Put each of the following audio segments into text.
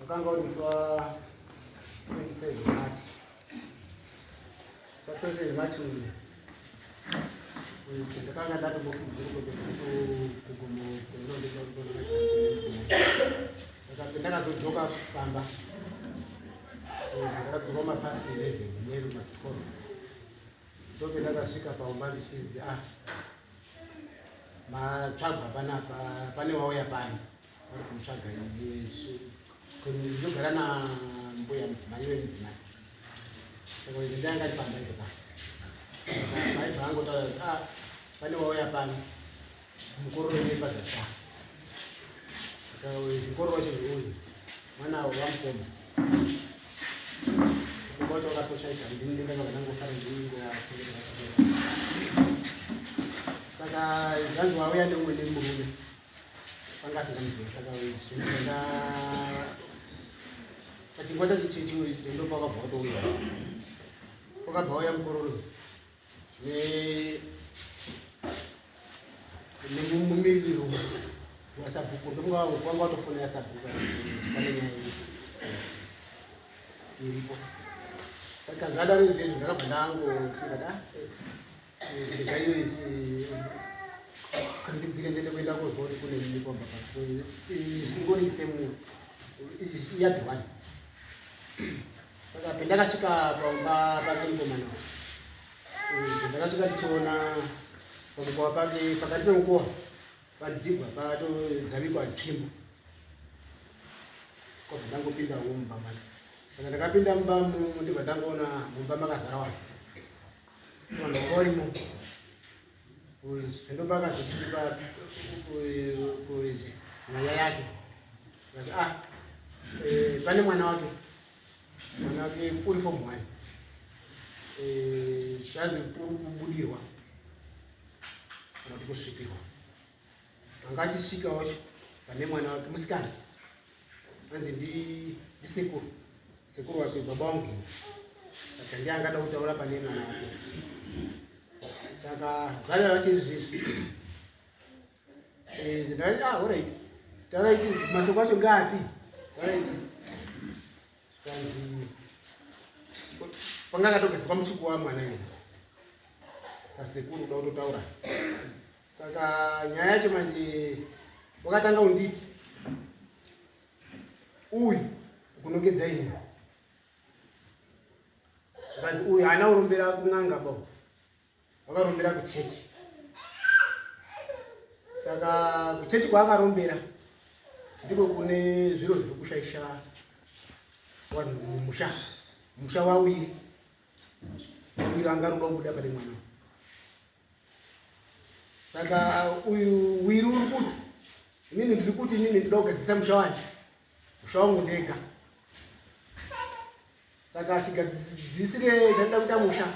Wakanga uliswa 27 March. So 27 March ulitakanga ndatu bokujuko kugumu kunondo nakapendaka kujoka kamba ndakadzoma pasi 11 neru machikoro ndoke ndakasvika paumbani chizi matsvagwa panapa pane wauya pani vari kumutsvaga ndogara nambuya mai wemudzimai saka izvi ndangati pamba izvo mai zvaangotaura pane wauya pani mukororo nepazasa saka mukororo wacho uyu mwana wamukoma wacho wakasoshaisa ndindendanangofara ndingoa saka zvanzi wauya neumwe nemurume pangasinganiziva saka zvinoenda pachingwata chichichi ndo pakabva watouya wakabva wauya mukororo nemumiriro wasabhuku ndokwanga watofonera sabhuku pane nyaya iripo saka zvadaro izvezvo ndakabva ndangotirada ndegaiyo ichi kandidzike ndende kuenda kuzwa kuti kune mikomba ingoriise yadhwani saka pendakasvika paumba pake mukomana ndakasvika ndichiona pamukowa pake pakati pemukowa padhigwa patodzavigwa tsvimbo kobva ndangopinda mumba mana saka ndakapinda mumba ndibva ndangoona mumba makazara vanhu vanhu vakarimo ndopakazotipa nyaya yake pane mwana wake uri fomu 1 zvazi kubudirwa kana kuti kusvikirwa anga achisvika wacho pane mwana wake musikana anzi ndisekuru wake baba wangu saka ndiye angada kutaura pane mwana wake saka zvada vachizvizvi ndati alright tauraiti masoko acho ngaapi alright kanzi panga katogadzikwa muchiku wamwana ina sasekuru uda kutotaura saka nyaya yacho manje wakatanga unditi uyu kunongedza ini kanzi uyu haana kurumbira kun'anga bao wakarumbira kuchechi saka kuchechi kwaakarumbira ndiko kune zviro zviri kushaisha vanhu musha wawiri angaruda kubuda pane mwana saka uyu wiri uri kuti inini ndiri kuti inini ndinoda kugadzisa musha wangu ndega saka chigadzisire chanida kuita musha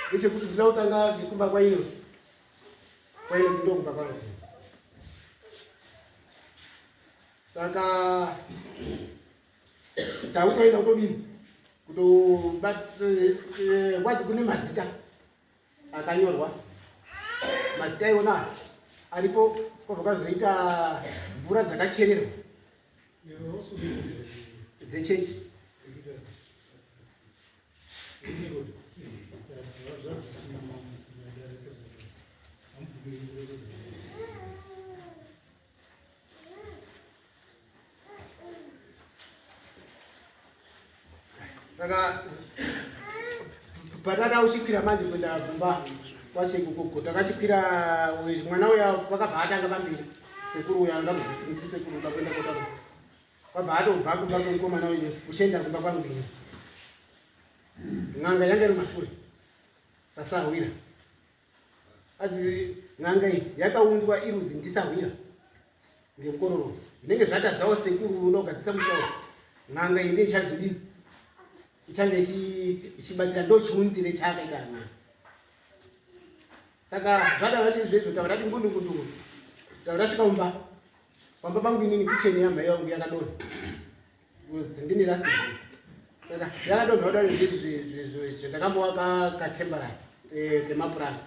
ndechekuti ndinoda kutanga ngekumba kwaino ndokumba kwaino saka taukaenda kutodini wazi kune mazita akanyorwa mazita iwona aripo kwabva kwazoita mvura dzakachererwa dzechechi saka patata uchikwira manje kuenda kumba kwachekuko takachikwira mwana uya wakabva atanga pamberi sekuru uya angamuti sekuru uda kuenda kotaro kwabva atobva kubva kwemukomana uyu kuchienda kumba kwangu ini. N'anga yanga iri mashure sasahwira adzi n'anga iyi yakaunzwa iruzi ndisahwira ngemukororo zvinenge zvatadzawo sekuru unogadzisa musoro. N'anga iyi ndiye ichazodini ichange ichibatsira ndo chiunzire chaakaita Mwari. Saka zvadava chizvezvo taura kuti ngundungundu taura svika mumba pamba pangu inini kicheni yamhai vangu yakadonha ndini last day. Saka yakadonha kudaro zvandakambowaka katemporary kemapuranga.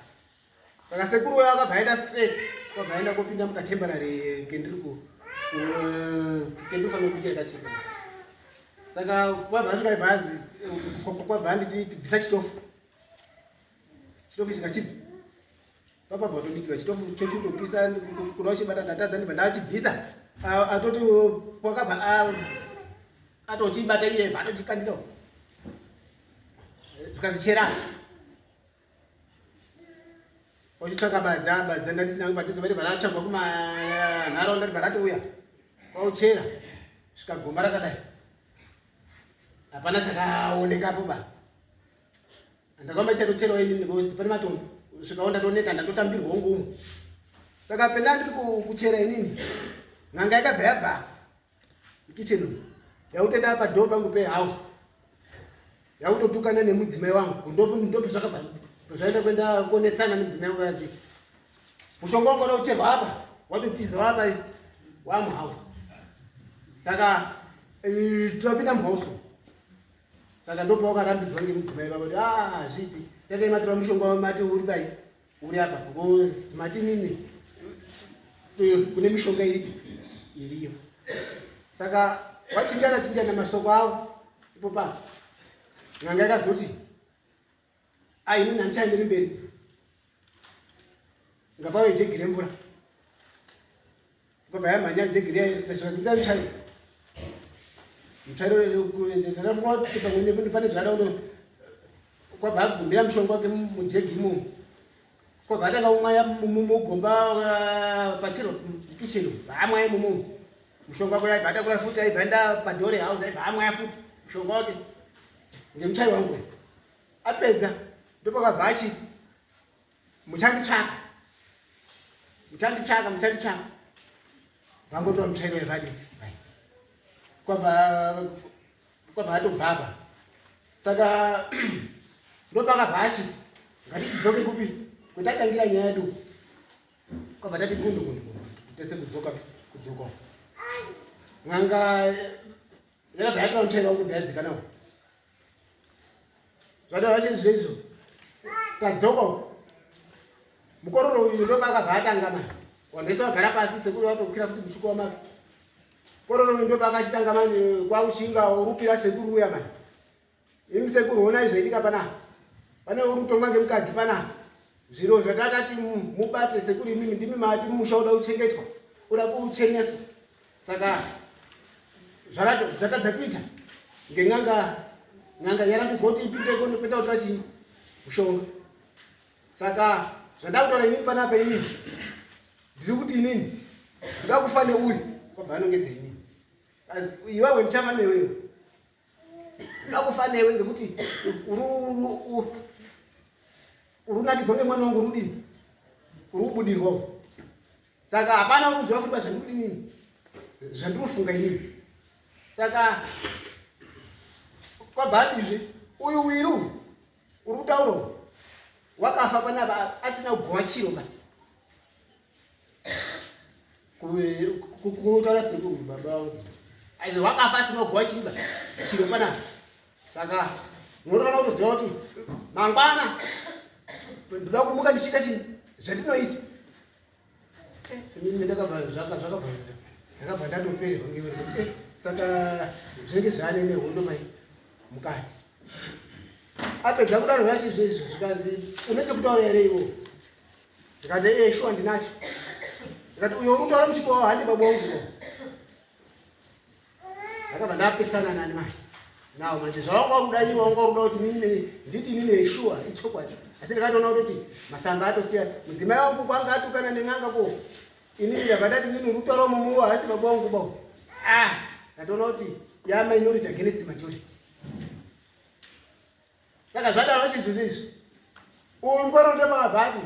Saka sekuru wayo akabva aenda straight kwabva aenda kopinda mukatemporary kendiri fanira kuita kacheka. Saka kwabva asvika ibhazi kwabva anditi bvisa chitofu chikachibva papabva todikirwa chitofu chochitopisa kuna uchibata ndatadza ndibva ndachibvisa atoti kwakabva atochibata iye vatochikandirawo zvikazichera ochitsvaka badza ndandisina kubatizo vati varatsvagwa kumanharaunda ndibva ratouya kwauchera svika gomba rakadai hapana chakaonekapo ba. Ndakwamba chatocherawo inini pane matombo svikaonda toneta ndatotambirwa ngumu. Saka penda ndiri kuchera inini n'anga yakabva yabva kicheni yautenda padhoo pangu pehouse yautotukana nemudzimai wangu ndope zvakabva zvaenda kuenda konetsana nemudzimai wangu achi mushonga wangu wada kucherwa apa watotiza apa wamuhouse. Saka topinda muhouse. Saka ndopa wakarambidzwa ngemudzimai vava kuti zviti takaimatora mushonga wamati uri pai uri apa because mati nini kune mishonga iriyo. Saka wachinjana masoko avo ipo pa n'anga yakazoti inini handichaenderi mberi ngapawe jegi remvura kwabva yamhanya jegi riyaizvikazinza muchairo pane zvadauno kwabva agumbira mushonga wake mujegi imomo kwabva atakaumwaya mugomba pachiro kicheni vaamwaya imomo mushonga wake aibva atakura futi aibva enda padhore house aibva amwaya futi mushonga wake ngemuchai wangu apedza ndopakabva achiti muchanditsvaka vangotora muchairo waivaditi kwabva atobva apa. Saka ndopakabva achiti ngatichidzoke kupi kwetatangira nyaya yedu kwabva tati kundu tese kudzoka. N'anga yakabva yatora muchairo wangu bvayadzika nawo zvadava chezvezvo tadzoka mukororo uyu ndopakabva atangama wandese wagara pasi sekuru watokwira futi muchuku wamake kororo uyu ndopakachitanga mani kwauchinga urupira sekuru uya mani imi sekuru ona izvaitika panapa pane urutomwa ngemukadzi panapa zviro zvatatati mubate sekuru imimi ndimi mati mumusha uda kuchengetwa uda kucheneswa. Saka zvatadza kuita n'anga yarambidzwa kuti ipinde kwete kutora chii mushonga. Saka zvandakutaura inini panapa inini ndiri kuti inini ndoda kufa neuyu kwabva anongedza inini iwewe ndichafa newewe ndoda kufa newe ngekuti urunakidzwa ngemwana wangu rudini uri kubudirwawo. Saka hapana uruziva futi zvandikuti inini zvandirufunga inini. Saka kwabva atizve uyu wiri uyu uri kutaurawo wakafa panapa asina kugova chiro ba kutaura sekuru baba wangu aizi wakafa asina kugova chiro panapa. Saka unotoona kutoziva kuti mangwana ndoda kumuka ndichita chini zvandinoita inini ndakabva ndakabva ndatopererwa ngewe. Saka zvinenge zvaane nehondo mai mukati apedza kudaro zvachizvezvo zvikazi une chekutaura here iwo ndikati shuwa ndinacho. Ndikati uyo urikutaura mushipo wawo handi baba wangu ndakabva ndapesana nani manje nawo manje zvawanga waruda iwo wanga waruda kuti nditi inini shuwa ichokwadi asi ndakatoona kuti masamba atosiya mudzimai wangu kwanga atukana nen'anga ko inini ndabva ndati ndini urikutaura momuwo hasi baba wangu bawo ndatoona kuti yaminority against majority. Saka zvadaro chizvi izvi ungoronde pakabvani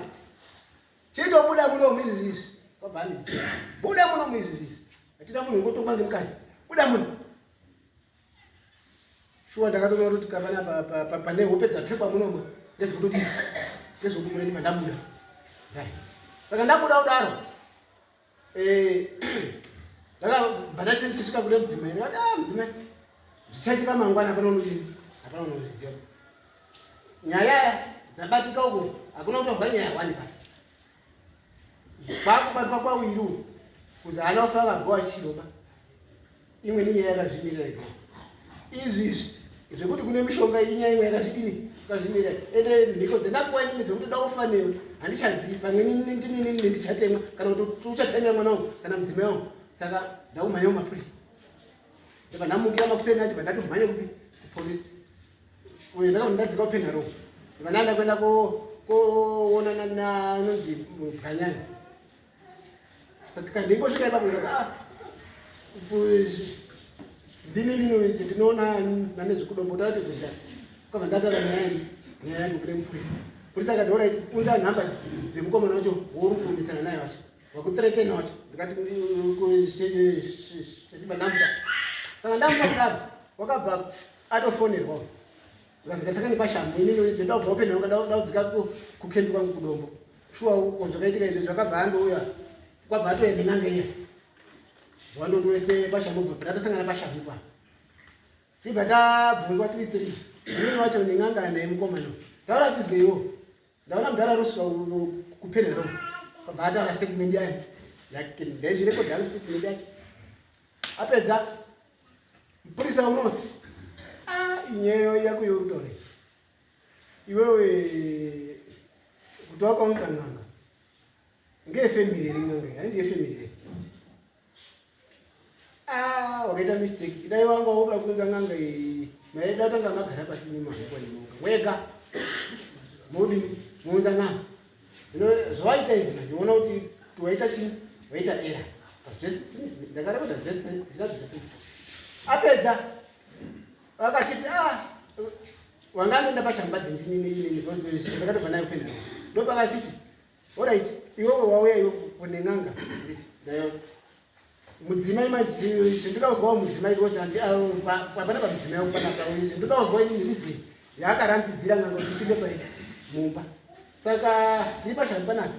chitobuda muno mwizvi izvi pabvani buda muno mwizvi izvi atita munhu ungotonga ngemukadzi buda muno shuwa ndakatoona kuti kapana pane hope dzapfekwa munomo ndezvokuti mune mandabuda saka ndabuda kudaro ndakabva ndachisvika kune mudzimai ndikati mudzimai zvichaitika mangwana hapana unozviziva nyaya dzabatika uko hakuna kutobva nyaya wani pa kwakubatwa kwawiri kuzi hana kufa akagowa chiropa imweni nyaya yakazvimirira iko izvi zvekuti kune mishonga inyaya imwe yakazvidini ukazvimirira ende mhiko dzendakuwa inini dzekuti da kufa newe handichazivi pamweni ndinini ndichatemwa kana kuti uchatemwa mwana wangu kana mudzimai wangu saka ndakumhanya kumapurisa ndibva ndamukira makuseni acho bva ndatomhanya kupi kupolisi uye ndakati ndadzika kupenharo ndibva ndaenda kuenda koonana nanonzi Bwanyani saka ndingosvika ipapo ndinini ndinoona nanezvekudombo taratizozha kwabva ndatara nyaya yangu kune mupurisa purisa akati orit unza nhamba dzemukomana wacho worukurumisana naye wacho wakuthreatena wacho ndikati ndibva saka ndamuka kudaro wakabva atofonerwawo zvikazvikasaka nepashambo inini ndendabva upenhauka daudzika kukembi kwangu kudombo shuwa uko zvakaitika izvi zvakabva andouya kwabva atoende n'anga iya wandotoese pashambo bva tatosangana pashambo pa tibva tabvunzwa tiri 3 imweni wacho nen'anga nemukomana taura tizweiwo ndaona mudhara rosvika kupenharo kwabva ataura statement yayo yake ndaizvirekodhi yangu statement yake apedza mupurisa unoti inyeyo yako yorutore iwewe kuti wakaunza n'anga ngefemiri iri n'anga handiye femiri iri wakaita mistake idai wanga woda kuunza n'anga maida tanga magara pasi nemahoko nemoka wega mudi muunza n'anga zvawaita izvi ndiona kuti waita chii waita era ndakarekoda zvese apedza vakachiti wanga ndoenda pashambadzi ndinini ndakatobva nayo kupenharo ndo pakachiti orit iwewe wauya iwe kune n'anga nayo mudzimai zvindikauzwawo mudzimai papana pamudzimai wakupanaka zvindikauzwa ini reason yaakarambidzira n'anga kuti ipinde mumba saka tiri pashambi panapa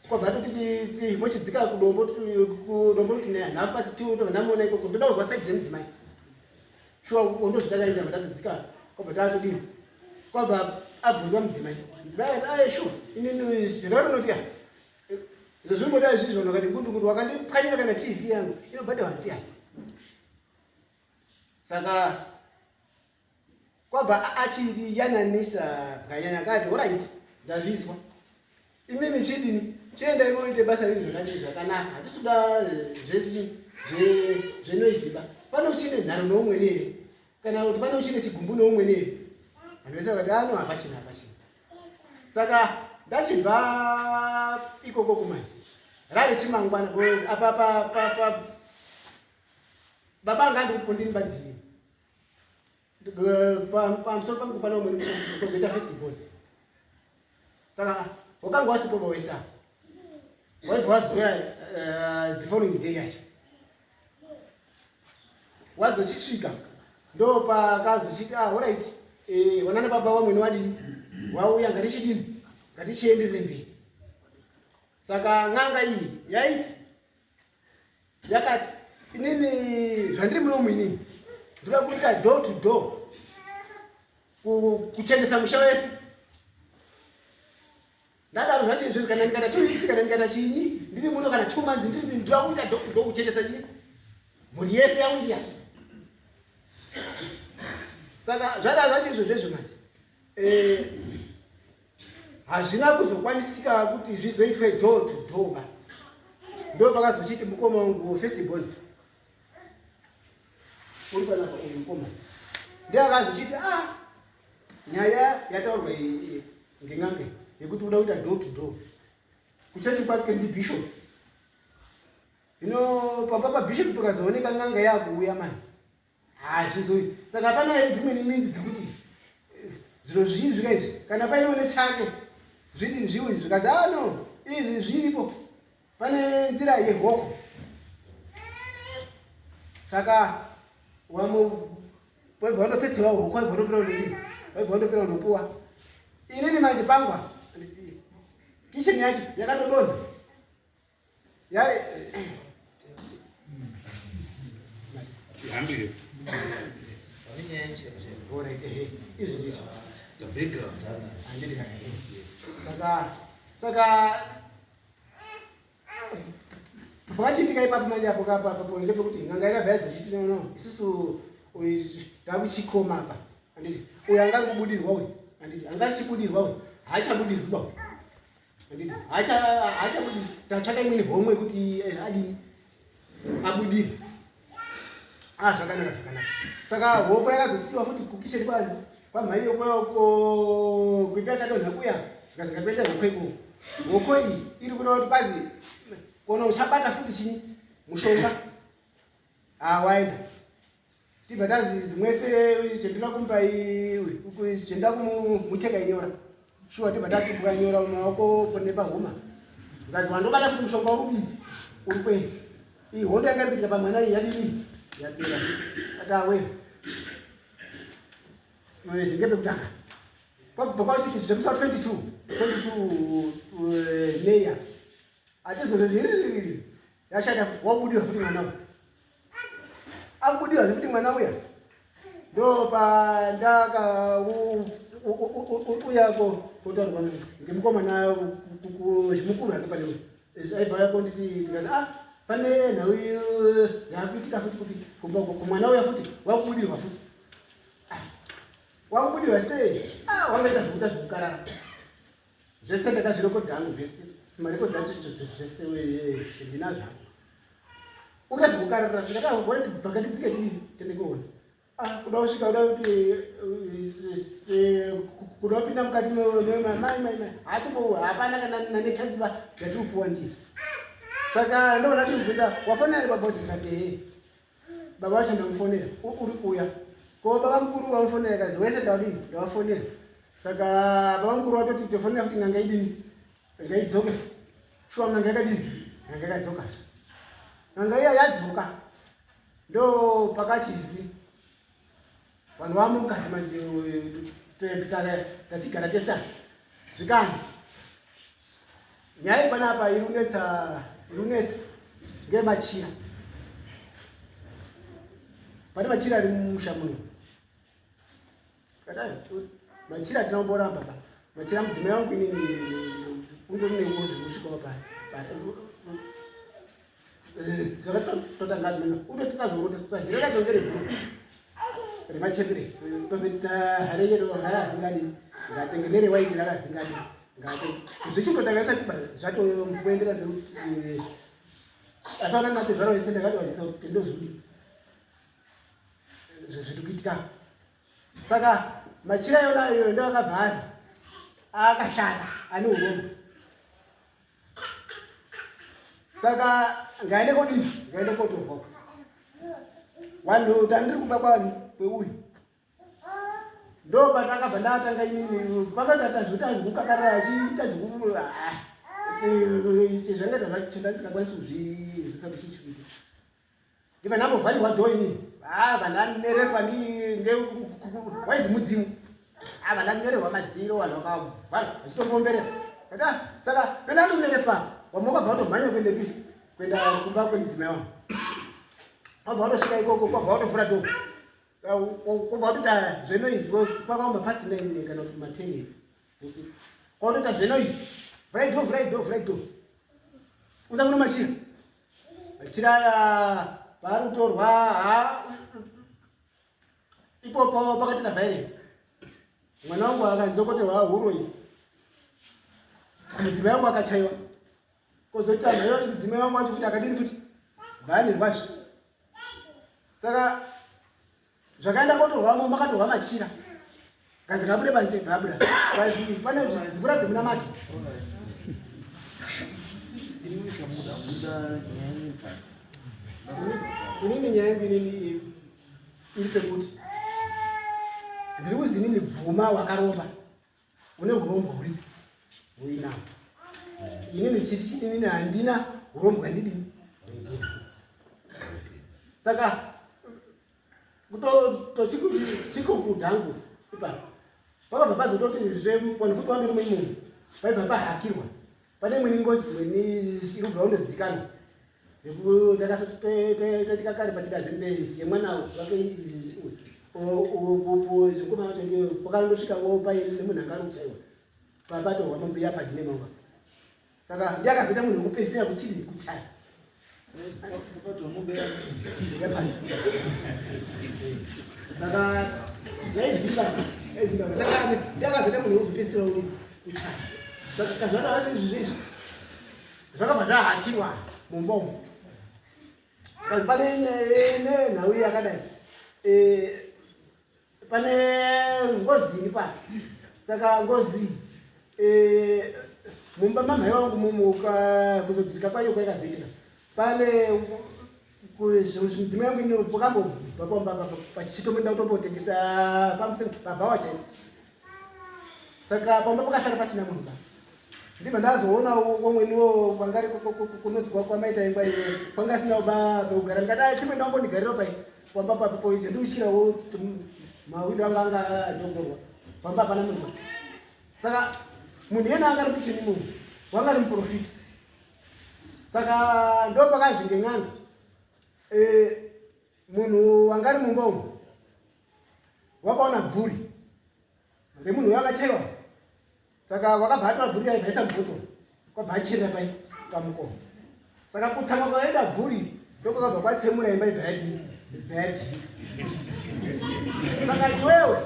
kwabva toti mochidzika kudombo kuti nhafu patitobva namuona ikoko ndoda kuzwa saidi remudzimai shuwa ndozvidakaenda vatatodzika kwabva tatodini kwabva abvunzwa mudzimai akati shuwa inini zvindatonoti izvo zvimboda izvizvono kati ngundungudu wakandipwanyira kana tv yangu inobhadhawa ndiani saka kwabva achindiyananisa Bwanyani akati orit ndazvizwa imimi chidini chienda imoite basa rino zvakanaka hatisuda zvenoiziba pano uchine nharo noumweni here kana kuti pano uchine chigumbu noumweni here vanhu vese vakati hapachina saka ndachibva ikoko kumanje rave chimangwana apa baba anga andiri kundinibadzirini pamusoro pangu pana umweni kuzoita festival saka wakanga wasipo vawaisa waibva wazoya the following day yacho wazochisvika ndo pakazochiti orit wanana baba wamwene wadini wauya ngatichidini ngatichienderere mberi saka n'anga iyi yaiti yakati inini zvandiri munomu inini ndoda kuita door to door kuchendesa musha wese ndadaro zvacho izvozvo kana ndikata 2 weeks kana ndikata chinyi ndiri muno kana 2 months ndiri ndoda kuita door to door kuchendesa chii mhuri yese yauya saka zvadaro zvacho izvozvo manje hazvina kuzokwanisika kuti zvizoitwe door to door ndo pakazochiti mukoma wangu festival uri panapa uyu mukoma ndiye akazochiti nyaya yataurwa ngen'anga yekuti uda kuita door to door kuchechi kwake ndi bishop Hino papa bishop pakazooneka n'anga yakuuya mani. Zvizoi. Saka hapana here dzimweni minzi dzekuti zviro zvii zvika izvi kana paine chake zvidi zviwi zvikazi no izvi zviripo pane nzira yehoko. Saka waibva wandotsetsewa hoko waibva wandopera unodini waibva wandopera unopuwa. Inini manje pangwa kicheni yacho yakatodonha Hambile. Saka pakachitika ipapo manje apo kapapo ndepekuti n'anga yakabva zvichiti no isusu ndakuchikoma apa anditi uyu angari kubudirwa uyu anditi angachibudirwa uyu haachabudirwa anditi haachabudi tatsvaka imweni homwe kuti adini abudire. Zvakanaka. Saka hoko yakazosiwa futi kukicheni kwamhai yokoko kuita yakadonha kuya zvikazika toita hoko iko. Hoko iyi iri kuda kuti kwazi kono uchabata futi chini mushonga waenda tibva tazi dzimwese chendina kumupa chendida kumucheka inyora shuwa tibva tatubuka nyora mumaoko nepahuma zikazi wandobata futi mushonga uri kwenu. Iyi hondo yanga iri kuitika pamwana iyi yadini yapera atawe zvingepekutanga kwakauchiti zvemusa 22 meya atizozviriri yashata futi wabudirwa futi mwana uya akubudirwa futi mwana uya ndo pandaka uyako kutaurwa ngemukomana mukuru atopane aibva yako nditi tikati pane nhau yakuitika futi kuti kumwana uya futi wakubudirwa futi wakubudirwa sei wangaita zvekuita zvekukarara zvese ndakazvirekodha hangu zvese marekodhi acho zvese ndinazvo uita zvekukarara ndakagona kuti bvakatitsike dii tendekuona kuda kusvika kuda kuti kuda kupinda mukati memai asi hapana kana nanechanziva yatiriupuwa ndiri. Saka ndona chimubvunza wafonera baba kuti ndati baba wacho ndamufonera uri kuya ko baba mukuru vamufonera kazi wese ndadini ndawafonera. Saka baba mukuru watoti tofonera futi n'anga idini ngaidzoke shuwa n'anga yakadini n'anga yakadzoka n'anga iya yadzoka ndo pakachizi vanhu vamo mukati manje tachigara tesa zvikanzi nyaya panapa irunetsa ngemachira pane machira ari mumusha muno machira tinomboramba machira mudzimai wangu inini undorinewo zvinosvikawo zvakatotangazi mena utotitazorotesajira katongere bhuru remachepere tozoita hare yedo rakazingadi ngatenge waiti rakazingadi zvichingotanga isati zvatokuendera ndekuti asaona nati zvaro vese ndakatoazisa kuti ndozvidi zviri kuitika. Saka machira yona iyoyo ndo akabva azi akashata ane urombo. Saka ngaende kodini ngaende kotorwa vanhu tandiri kuba kweuyu ndo patakabva ndatanga inini pakatata zvotazvukakarara achiita zvangata zvachonda ndisingakwanisi kuzvizvisa kuchichikuita iva ndambovharirwa dho inini vandanereswa waizi mudzimu vandanyorerwa madziro vanhu vakavharwa vachitombombera saka pendandonereswa wamokabva watomhanya kuenda kumba kwemidzimai wangu wabva watosvika ikoko kwabva watovhura dho kwabva watoita zvenoizi kwakaomba pasi 9 kana kuti ma10 usiku kwatoita zvenoizi vhurai dho usakuno machira aya paari kutorwa ipopo pakatoita violence mwana wangu akanzokoterwa huro iyi mudzimai wangu akachaiwa kozoita mheyo mudzimai wangu wacho futi akadini futi bhanirwazve. Saka zvakaenda kotorwamo makatorwa machira ngazi ngabude panze bhabura kazi pane mvura dzemunamato inini nyaya yangu inini iri pekuti ndiri kuzi inini bvuma wakaromba une urombo huripo huinawo inini chiti chiti inini handina urombo hwandidini. Saka chikokudhangu ipapo pakabva pazototi zvepanefuti wandiri mumwe munhu paibva pahakirwa pane imweni ngozi imweni iri kubva undozikanwa takasatoitika kare patikazembei yemwana wake zvekomana chenge pakandosvikawo panemunhu akaruchaiwa papatorwa mabuya padine mauka. Saka ndiakazoita munhu wekupedzisira kuchiri kuchaya saka yaizimba saka ndiakazoita munhu wekupedzisira kuchaya. Saka kazvada vase izvi zvakabva zvahakiwa mumbomo pane nenhau yakadai pane ngozi iri pa. Saka ngozi mumba mamhai vangu mumuka kuzodzika kwayo kwaikazoitika pane mudzimai wangu ino pakambobva pamba pachitomboenda kutombotengesa pamuseni pabhawa chaiko. Saka pamba pakasara pasina munhu ba ndibva ndazoonawo womweniwo kwangari kunodzwa kwamaita ingwa iyo kwangasinawo ba pekugara ndikada chimwe ndambondigarirawo pai pamba papo icho ndiushirawo mawindo anga anga ndogorwa pamba hapana munhu. Saka munhu yena angari kuchini munhu wangari muprofita. Saka ndo pakazi ngen'anga munhu wangari mumba umu wakaona bvuri remunhu uyo akachaiwa. Saka wakabva atora bvuri aibvaisa mubhotoro kwabva achirira pai pamukomo. Saka kutsamwa kwakaenda bvuri ndokwakabva kwatsemura imba ibva yadini. Saka iwewe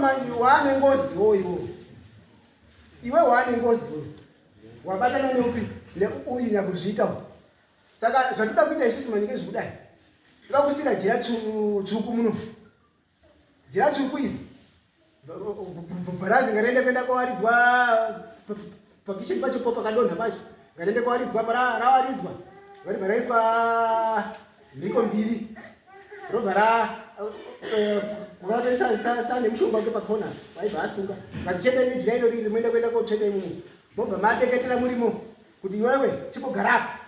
manje waane ngoziwo iwe waane ngoziwo wabatana neupi neuyu nyakuzviitawo. Saka zvatoda kuita isusu manyika ezvikudai toda kusika jira tsvuku muno. Jira tsvuku iri bvarazi ngariende kuenda kowaridzwa pakicheni pacho po pakadonha pacho ngariende kowaridzwa parawaridzwa varibva raiswa mhiko mbiri robva ukatoisa nemushonga wake pakona waibva asunga vazichenda nejira iro riri moenda kuenda kotsveta imomo mobva madeketera murimo kuti iwewe chipogara apa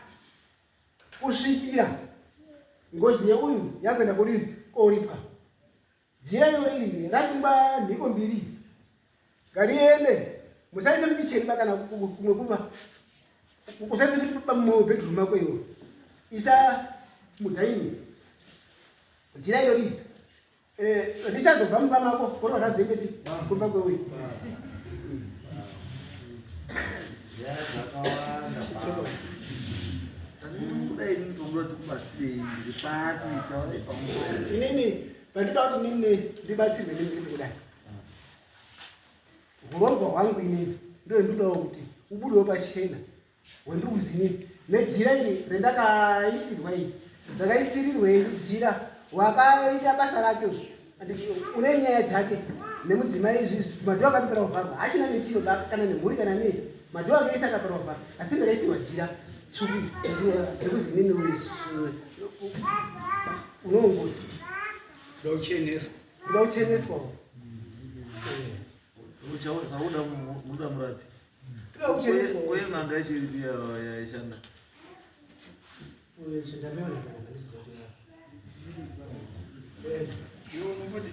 kusvikira ngozi yeuyu yakuenda kudini koripwa. Jira iro riri rasungwa mhiko mbiri ngariende musaise mukicheni kana kumwe kumba usaise mubhedroom mako iwo isa mudhaini. Jira iro riri richazobva mumba mako korwa razoendeti kumba kweuyu. Inini pandinoda kuti nini ndibatsirwe nini kudai urombo hwangu inini ndo ndodawo kuti ubudewo pachena wendikuzi inini nejira iri rendakaisirwa iri ndakaisirirwe jira wakaita basa rake une nyaya dzake nemudzimai izvizvi madhiwa akatopera kuvharwa hachina nechiro kana nemhuri kana nei madhiwa akaisa akapera kuvharwa asi ndakaisirwa jira tsvuku dzekuzi inini unoongozi kuda kucheneswawo muda murapi uyen'anga yachiripi yaishanda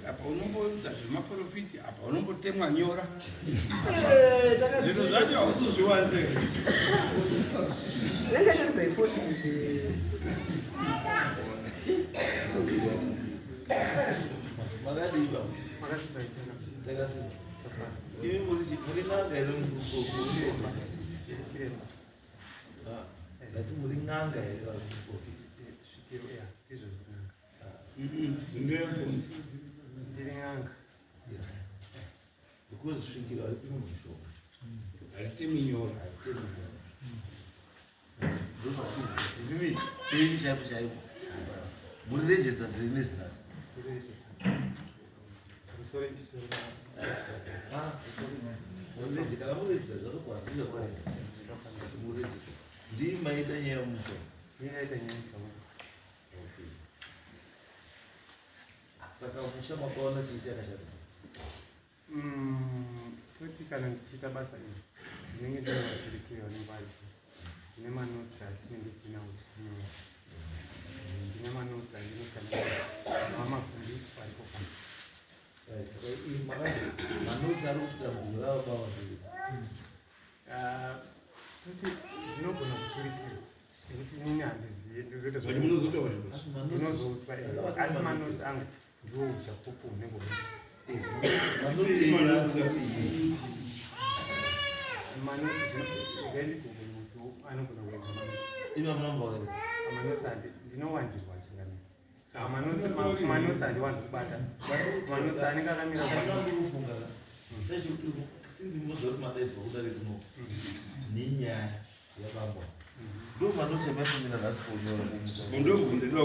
apa unomboita zvemaprofiti apa unombotemwa nyora zviro zvacho hausuzviwanze Lenga shuri by force magadiba takasi ivi muri n'anga here ngati muri n'anga here ndiri n'anga because svikira haripimo mushonga haritemi nyora mimi pei chaipo chaipo muri registered registered kana muregister zvakakwana ndii maita nyaya yemushonga Ninaita nyinyi kama. Okay. Saka mushama kwaona chicha kashata. Kuti kana ndichiita basa iri ndinenge ndine mashirikiro anembadzi, ndine manotsi atinenge tinawo chino, ndine manotsi andinofanira namagumbi aripo pano. Saka makazi manotsi ari kuti dambudziko ravo pavandiri. Kuti ndinogona kuturikira nekuti inini handizivi Kuti munozotaura ndinozoutwa, asi manotsi angu ndiwo uchapupu unenge Manotsi anogona kuenza manotsi. ima munambawari. Manotsi ndinowandirwa chingamira. Saka manotsi handiwanzi kubata. Manotsi anenge akamira kufunga sezvekuti sinzi munozva kuti madaidzwa kudare kuno nenyaya yabambwa ndo manotsi amafungira nhasi kunyora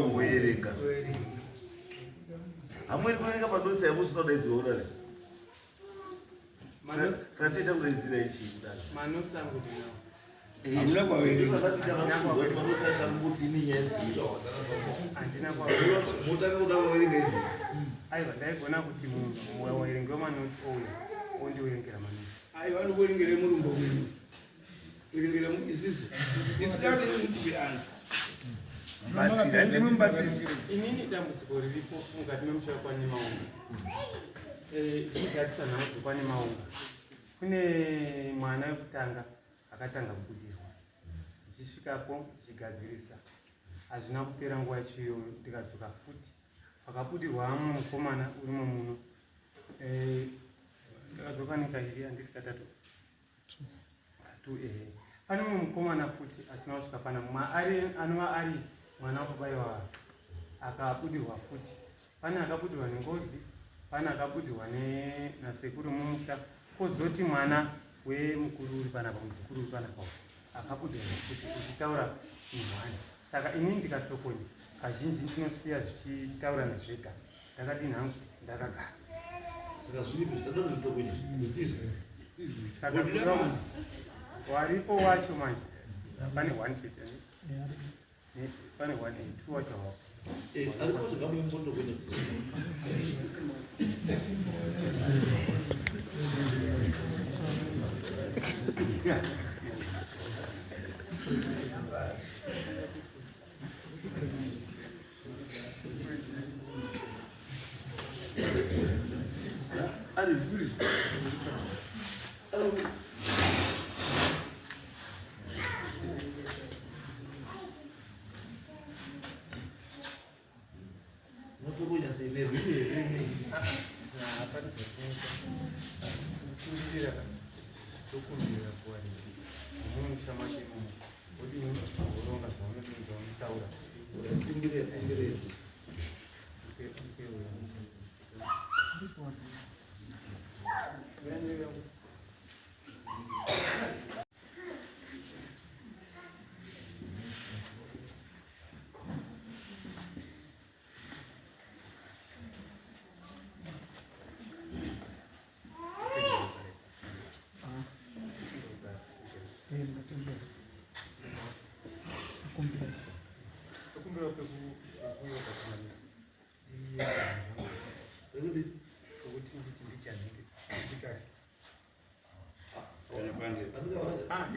kuerenga hamweri kuerenga manotsi aimusina kudaidzwa kudare satiita kudaidzira ichi kudare manotsi angu ndinawo. Hamuna kwaverenga. Manotsi ashakuti ini nyaya dzino Handina kwaverenga. mutanga kuda kuerenga izvi Aiwa ndaigona kuti munhu waverenga manotsi ouya ondiverengera manotsi. Aiwa anoverengere murumbo wenyu. Verengera isisu. Itikati kuti beanza. Batsira ndimwe mubatsira. Inini dambudziko riripo mukati memusha kwane maunga. Chigadzisa nhau dzekwane maunga. Kune mwana wekutanga akatanga kubudirwa. Ndichisvikapo ndichigadzirisa. Hazvina kupera nguva yacho ndikadzoka futi. Pakabudirwa mumwe mukomana urimo muno. Ndakadzoka nekairi handiti katatu. Pane mumwe mukomana futi asina kusvika pana anova ari mwana wekubayiwa akabudirwa futi. Pane akabudirwa nengozi, pane akabudirwa nasekuru mumusha, kozoti mwana wemukuru uri panapa, muzukuru uri panapa akabudirwa futi uchitaura muhwani. Saka inini ndikatokonya kazhinji ndinosiya zvichitaura nezvega. Ndakadini hangu ndakagara. saka zviripo sadaro zvitokunya udzizwa Saka waripo wacho manje pane 1 chete pane 1 2 wacho hapo. aripo zvakamwe mbotokunya ari vhuri notokunya seinerwiri tokumbira kuwaridzi mumusha make mumu odini kuronga zvaunetaura tingiredzi tokumbira pekuuya kuti nditi ndichanhiti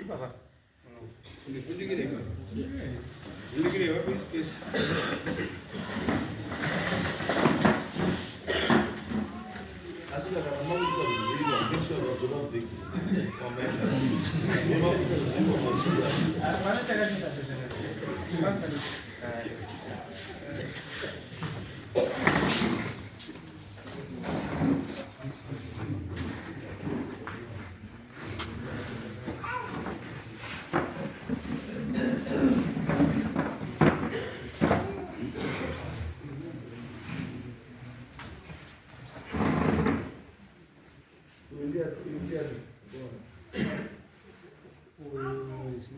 ipapa Undikireka. Undikireka space. asi kana maudzwa zviriwa make sure vadzoka kubveki apana chakachita basa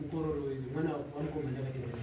mukororo wenyu mwana wamukoma ndakatedzera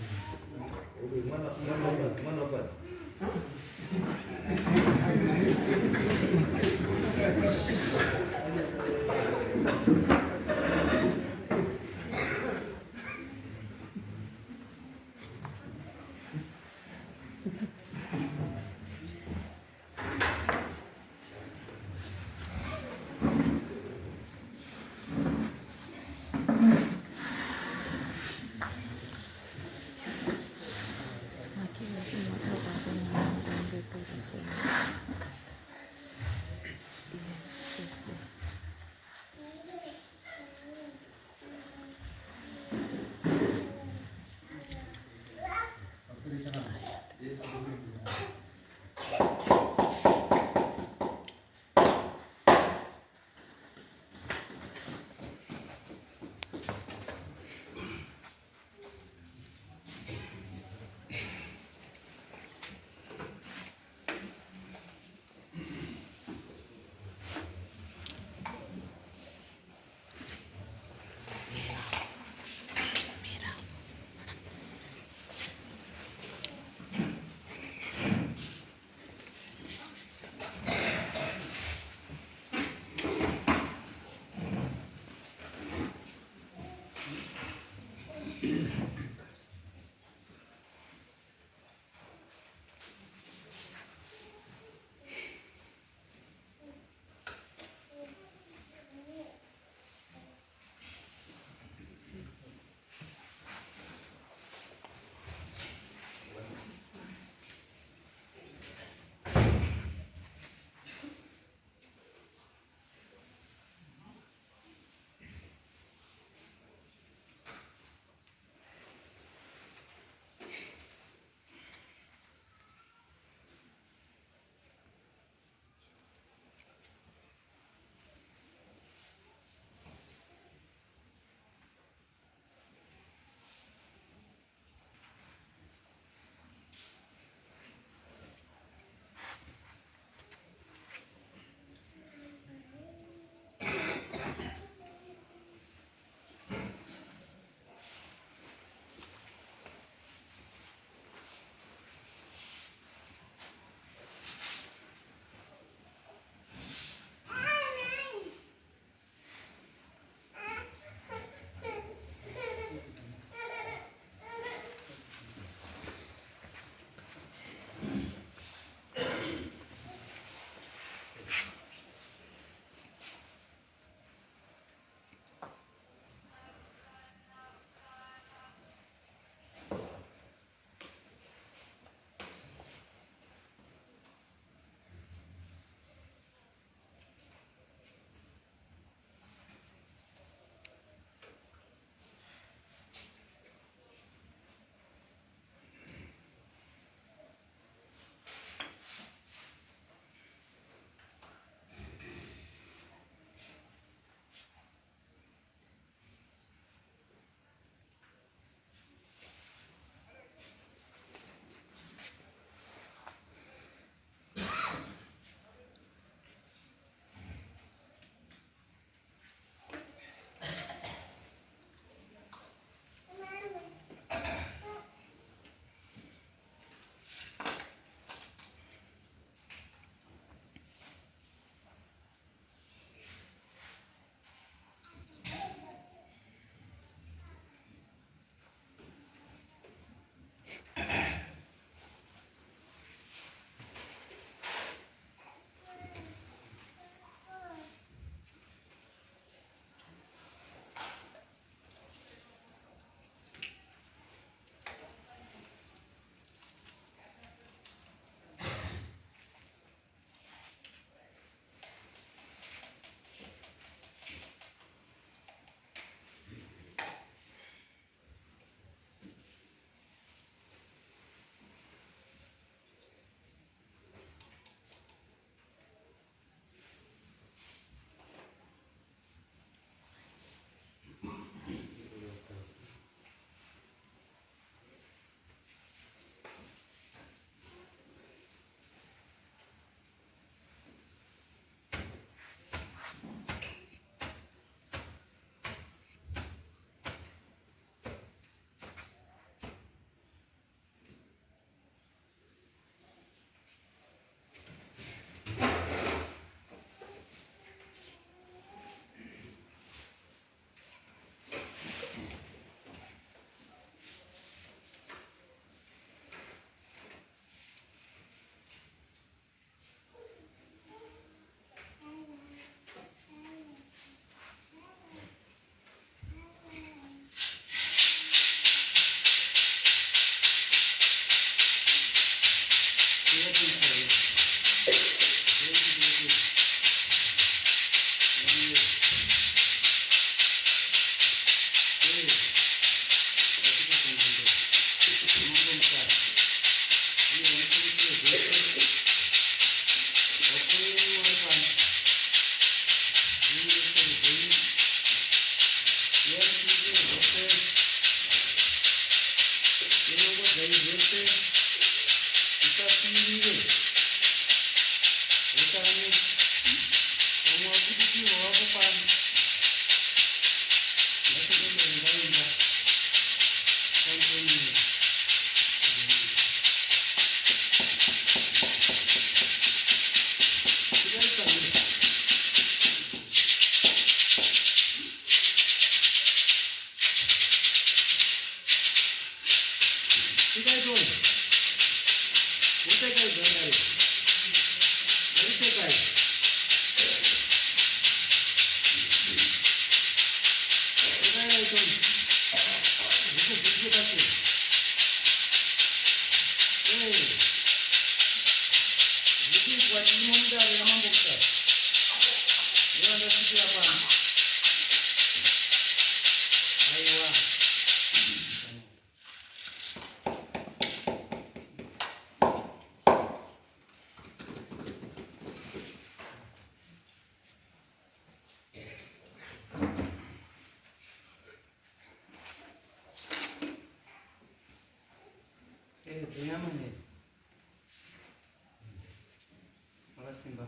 Simba.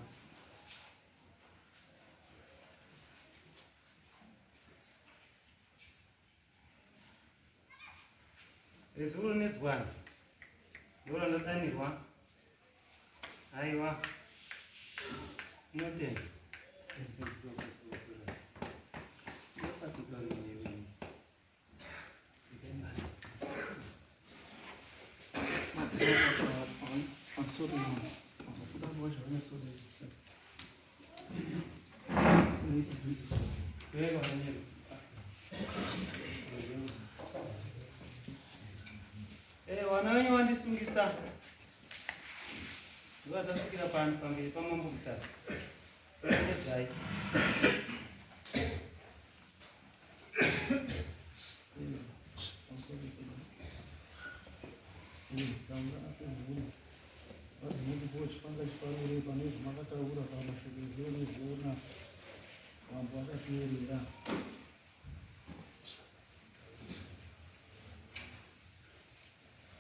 Rezuro nedzwana. Ndora ndadanirwa. Aiwa. Note. Wananya wandisungisa. Ndatasikira pamberi pamambo Mutasa. Ndedzai.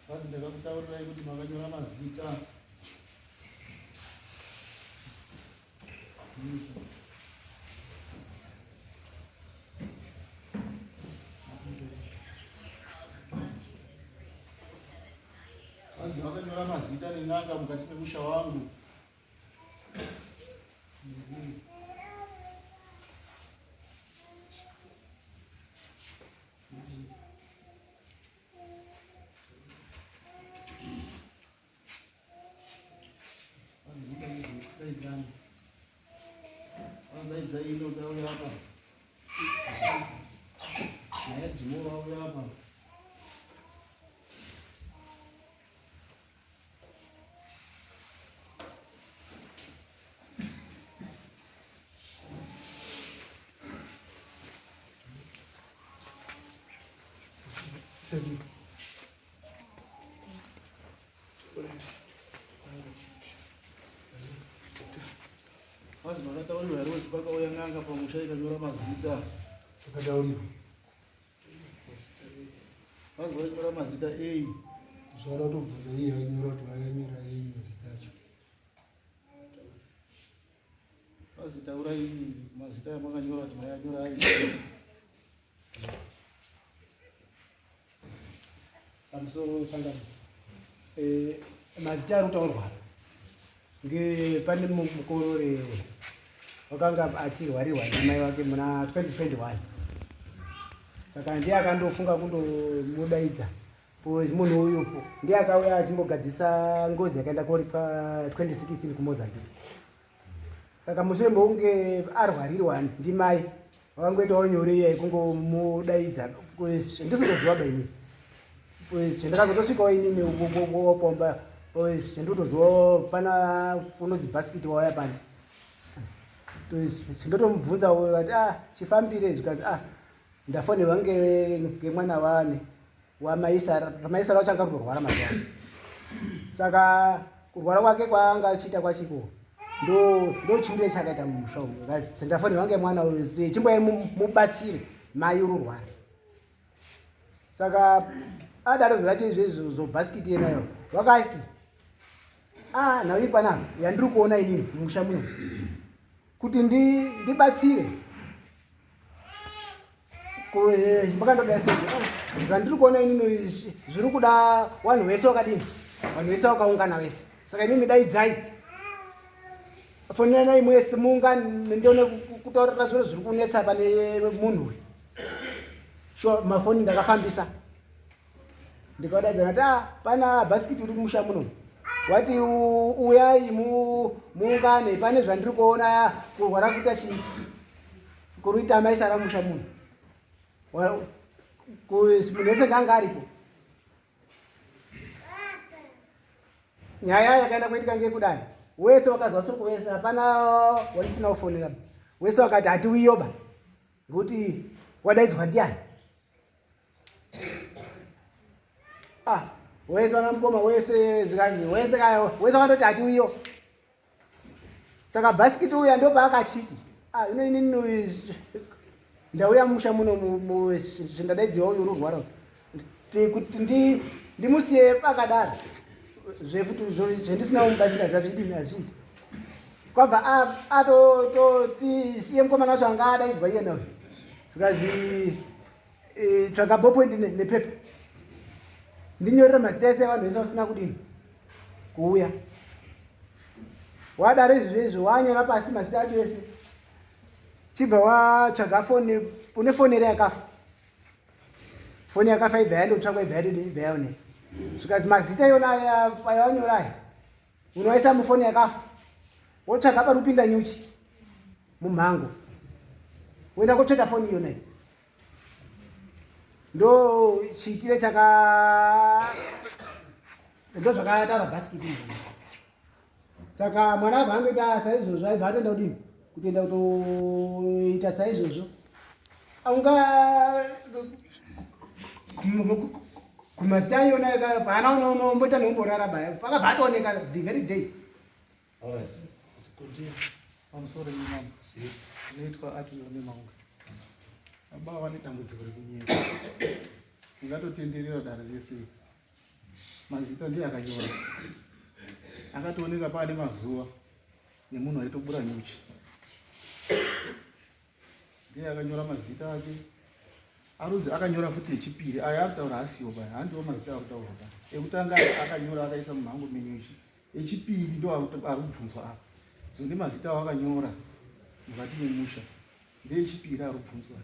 Basi ndakakutaurirai kuti makanyora mazita. Basi makanyora mazita nen'anga mukati memusha wangu. Basi makatauriwa Rose pakauya n'anga pamusha ikanyora mazita. Takatauriwa. Basi vakanyora mazita A. Zvara kutobvunza iye vakanyora kuti vakanyora A mazita acho. Basi taurai mazita amakanyora kuti vakanyora A. Pamusoro sangano. Mazita ari kutaurwa. Pane mukorore wakanga achirwarirwa namai wake muna 2021. Saka ndiye akandofunga kundomudaidza. Munhu uyu ndiye akauya achimbogadzisa ngozi yakaenda kori pa 2016 kuMozambique. Saka mushure mokunge arwarirwa ndimai wakangoitawo nyore iye kungomudaidza. Ndisizoziva baini. Ndakazotosvikawo inini wopomba ois ndotozo pana unodzi basket wauya pana ndotomubvunza uyo ati chifambire zvikazi ndafonirwa ngemwana wane wamaisara maisara wacho anga kutorwara mazuva saka kurwara kwake kwaanga achiita kwachiko ndo chiure chakaita mumusha umu kazi ndafonirwa ngemwana uyo chimboye mubatsire mai ururwara saka adaro zvacho izvezvo zobhasikiti yenayo wakati nhau panapa yandiri kuona inini mumusha muno kuti ndibatsire makandoda sei zvandiri kuona inini zviri kuda wanhu wese wakadini vanhu vese wakaungana wese saka inini daidzai foneranai mwese muungane ndione kutaurira zviro zviri kunetsa pane munhu sure mafoni ndakafambisa ndikadaidzana kuti pana bhasikiti uri kumusha muno wati uyai muungane pane zvandiri kuona kurwara kuita chii kuruita maisara musha muno munhu wese nganga aripo nyaya yakaenda kuitika ngekudai wese wakazwa soko wese hapana warisina kufonera wese wakati hatiwiyoba ngekuti wadaidzwa ndiani wese wanamukoma wese zvikanzi wese wakatoti hatiwiyo saka bhasikiti uya ndo paakachiti ino inini ndauya musha muno zvindadaidziwa uyu ururwara kuti ndimusiye pakadaro zvefuti zvendisina kumubatsira zvazvidini hazviiti kwabva atoti iye mukomana wacho anga adaidzwa iye nayo zvikazi tsvaga bhopoindi nepepa ndinyorera mazita ese evanhu vese vasina kudini kuuya wadaro izvezvo wanyora pasi mazita acho ese chibva watsvaga foni une foni ere yakafa foni yakafa ibva yandotsvakwa ibva ibva yaone zvikazi mazita iona ayanyorai unowaisa mufoni yakafa wotsvaga parupinda nyuchi mumhango woenda kotsveta foni iyonai ndo chiitire ndo zvakataura bhasikiti saka mwana abva angoita saizvozvo aibva atoenda kudini kutoenda kutoita saizvozvo aunga kumazita iyona pana unomboita neumborara baya pakabva atooneka the very day pamusoro nemama inoitwa apiro nemaunga ababa vane dambudziko rekunyeka ingatotenderera dare rese mazita ndiye akanyora akatooneka paane mazuva nemunhu aitobura nyuchi ndiye akanyora mazita ake aruzi akanyora futi echipiri aya akutaura asiwo baya handiwo mazita akutaura baya ekutanga akanyora akaisa mumhango menyuchi echipiri ndo ari kubvunzwa apa zo ndemazita awo akanyora mukati memusha ndeechipiri ari kubvunzwa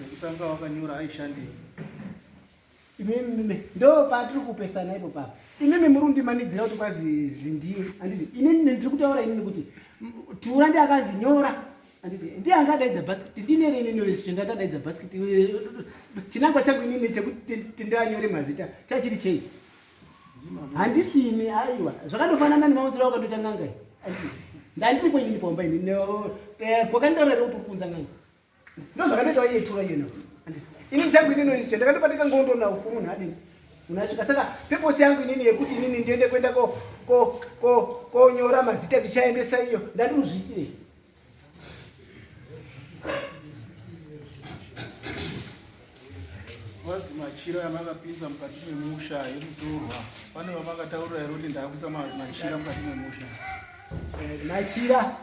kutanga wakanyora aishandei imimi ndo patiri kupesana ipo papa imimi murundimanidzira kuti kwazi zindiwe anditi inini ndiri kutaura inini kuti tura ndi akazinyora anditi ndiye angadaidza bhasikiti ndinere inini zvendadadaidza bhasikiti chinangwa changu inini chekuti ndanyore mazita chachiri chei handisini aiwa zvakandofanana nemaunzira wakandoita ngangai ndandiripo inini pomba inini kwakandaurere kuti urikunza ngangai ndo zvakandoita iye tura iyeno ini changu inini izvo ndakandopatika ngondonawo kumunhu adini unasvika saka peposi yangu inini yekuti inini ndiende kuenda konyora mazita ndichaendesa iyo ndandiruzviitirei wazi machira yamakapinza mukati memusha yemutorwa pane vamakataurira ero kuti ndakuisa machira mukati memusha machira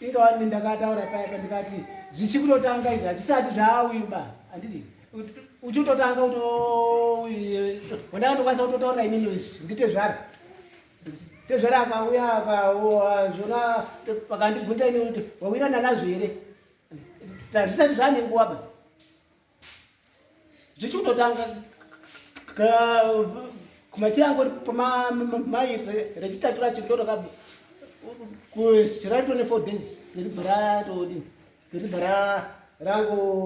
ingawani ndakataura paya ndikati zvichikutotanga izvi hazvisati zvauiba handiti uchitotanga ndakandokwanisa kutotaurira inini nditezvara tezvara akauya zvona pakandibvunza ini kuti wawirana nazvo here hazvisati zvane nguwaba zvichikutotanga kumachira angori pamai rechitatu racho ndotoka zviraito ne 4 days ziribva ratodini ziribva rangotorwa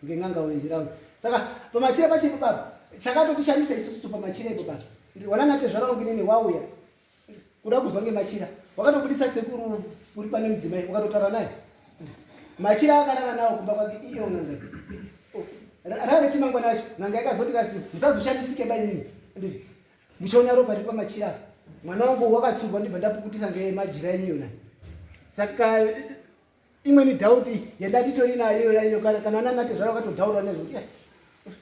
ngen'anga wenji rangu. Saka pamachira pachipo baba chakatotishamisa isusu pamachirepo baba. Wana nate zvarangu nini wauya kuda kuzwa ngemachira. Wakatobudisa sekuru uri pane mudzimai wakatotara naye. Machira akarara nawo kubva kwake iyo n'anga. Rave chimangwana acho n'anga yakazoti kasi musazoshandisike bani nini. Muchiona ropa riri pamachira. Mwana wangu wakatsurwa ndibva ndapukutisa ngemajira enyona. Saka imweni dhauti yandatitori nayo yayo kana ananate zvaro akatodhaura nezvo.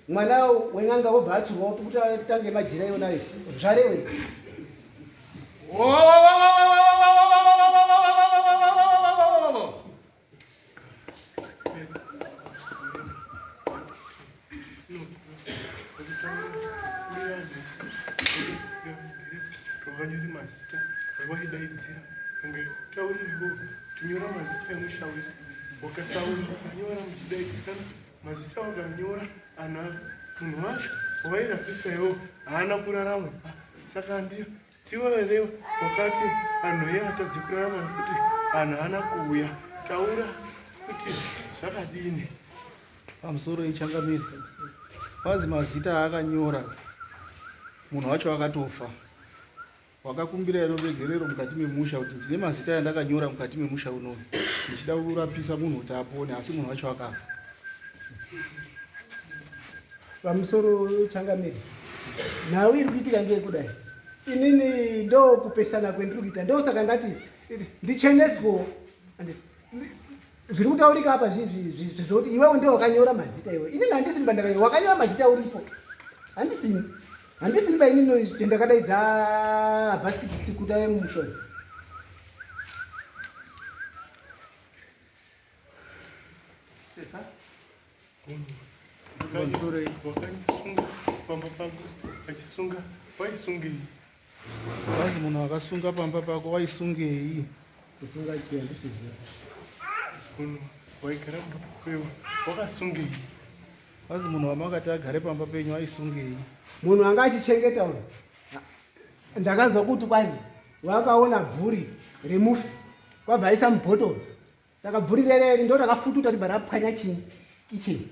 Mwana wen'anga wobva atsurwa opukuta tange majira iyonayo. Zvarewe. Vanyori mazita vaidaidzira kunge tauriwo tinyora mazita emusha wese wakataura ukanyora muchidaidzirana mazita wakanyora munhu wacho wairafisaiwo haana kurarama. Saka ndio tiwerewo wakati anhu iye atadzi kurarama nekuti anhu haana kuuya. Taura kuti zvakadini pamusoro ichangamiri kwazi mazita aakanyora munhu wacho akatofa. Wakakumbira iro regerero mukati memusha kuti ndine mazita yandakanyora mukati memusha unoyu ndichida kurapisa munhu kuti apone, asi munhu wacho akafa. Pamusoro changamiri nhau iri kuitika ngeyekudai inini ndo kupesana kwendiri kuita ndosaka ndati ndicheneswo zviri kutaurika apa zvoti iwewe ndio wakanyora mazita iwe. Inini handisini bandakanyora, wakanyora mazita uripo. Handisini painino ndakadaidza bhasikiti kuti ave mumushoni. Sesa? Wakandisunga pamba pako achisunga waisungei? Kwazi munhu akasunga pamba pako waisungei? Kusunga chii handisiziva. Munhu waigara pamba kwewo wakasungei? Kwazi munhu wamakati agare pamba penyu waisungei? Munhu anga achichengeta uno ndakazwa kuti kwazi wakaona bvuri remufi kwabva aisa mubhotoro. Saka bvuri rereri ndo rakafututa ribva rapwanya chini kicheni.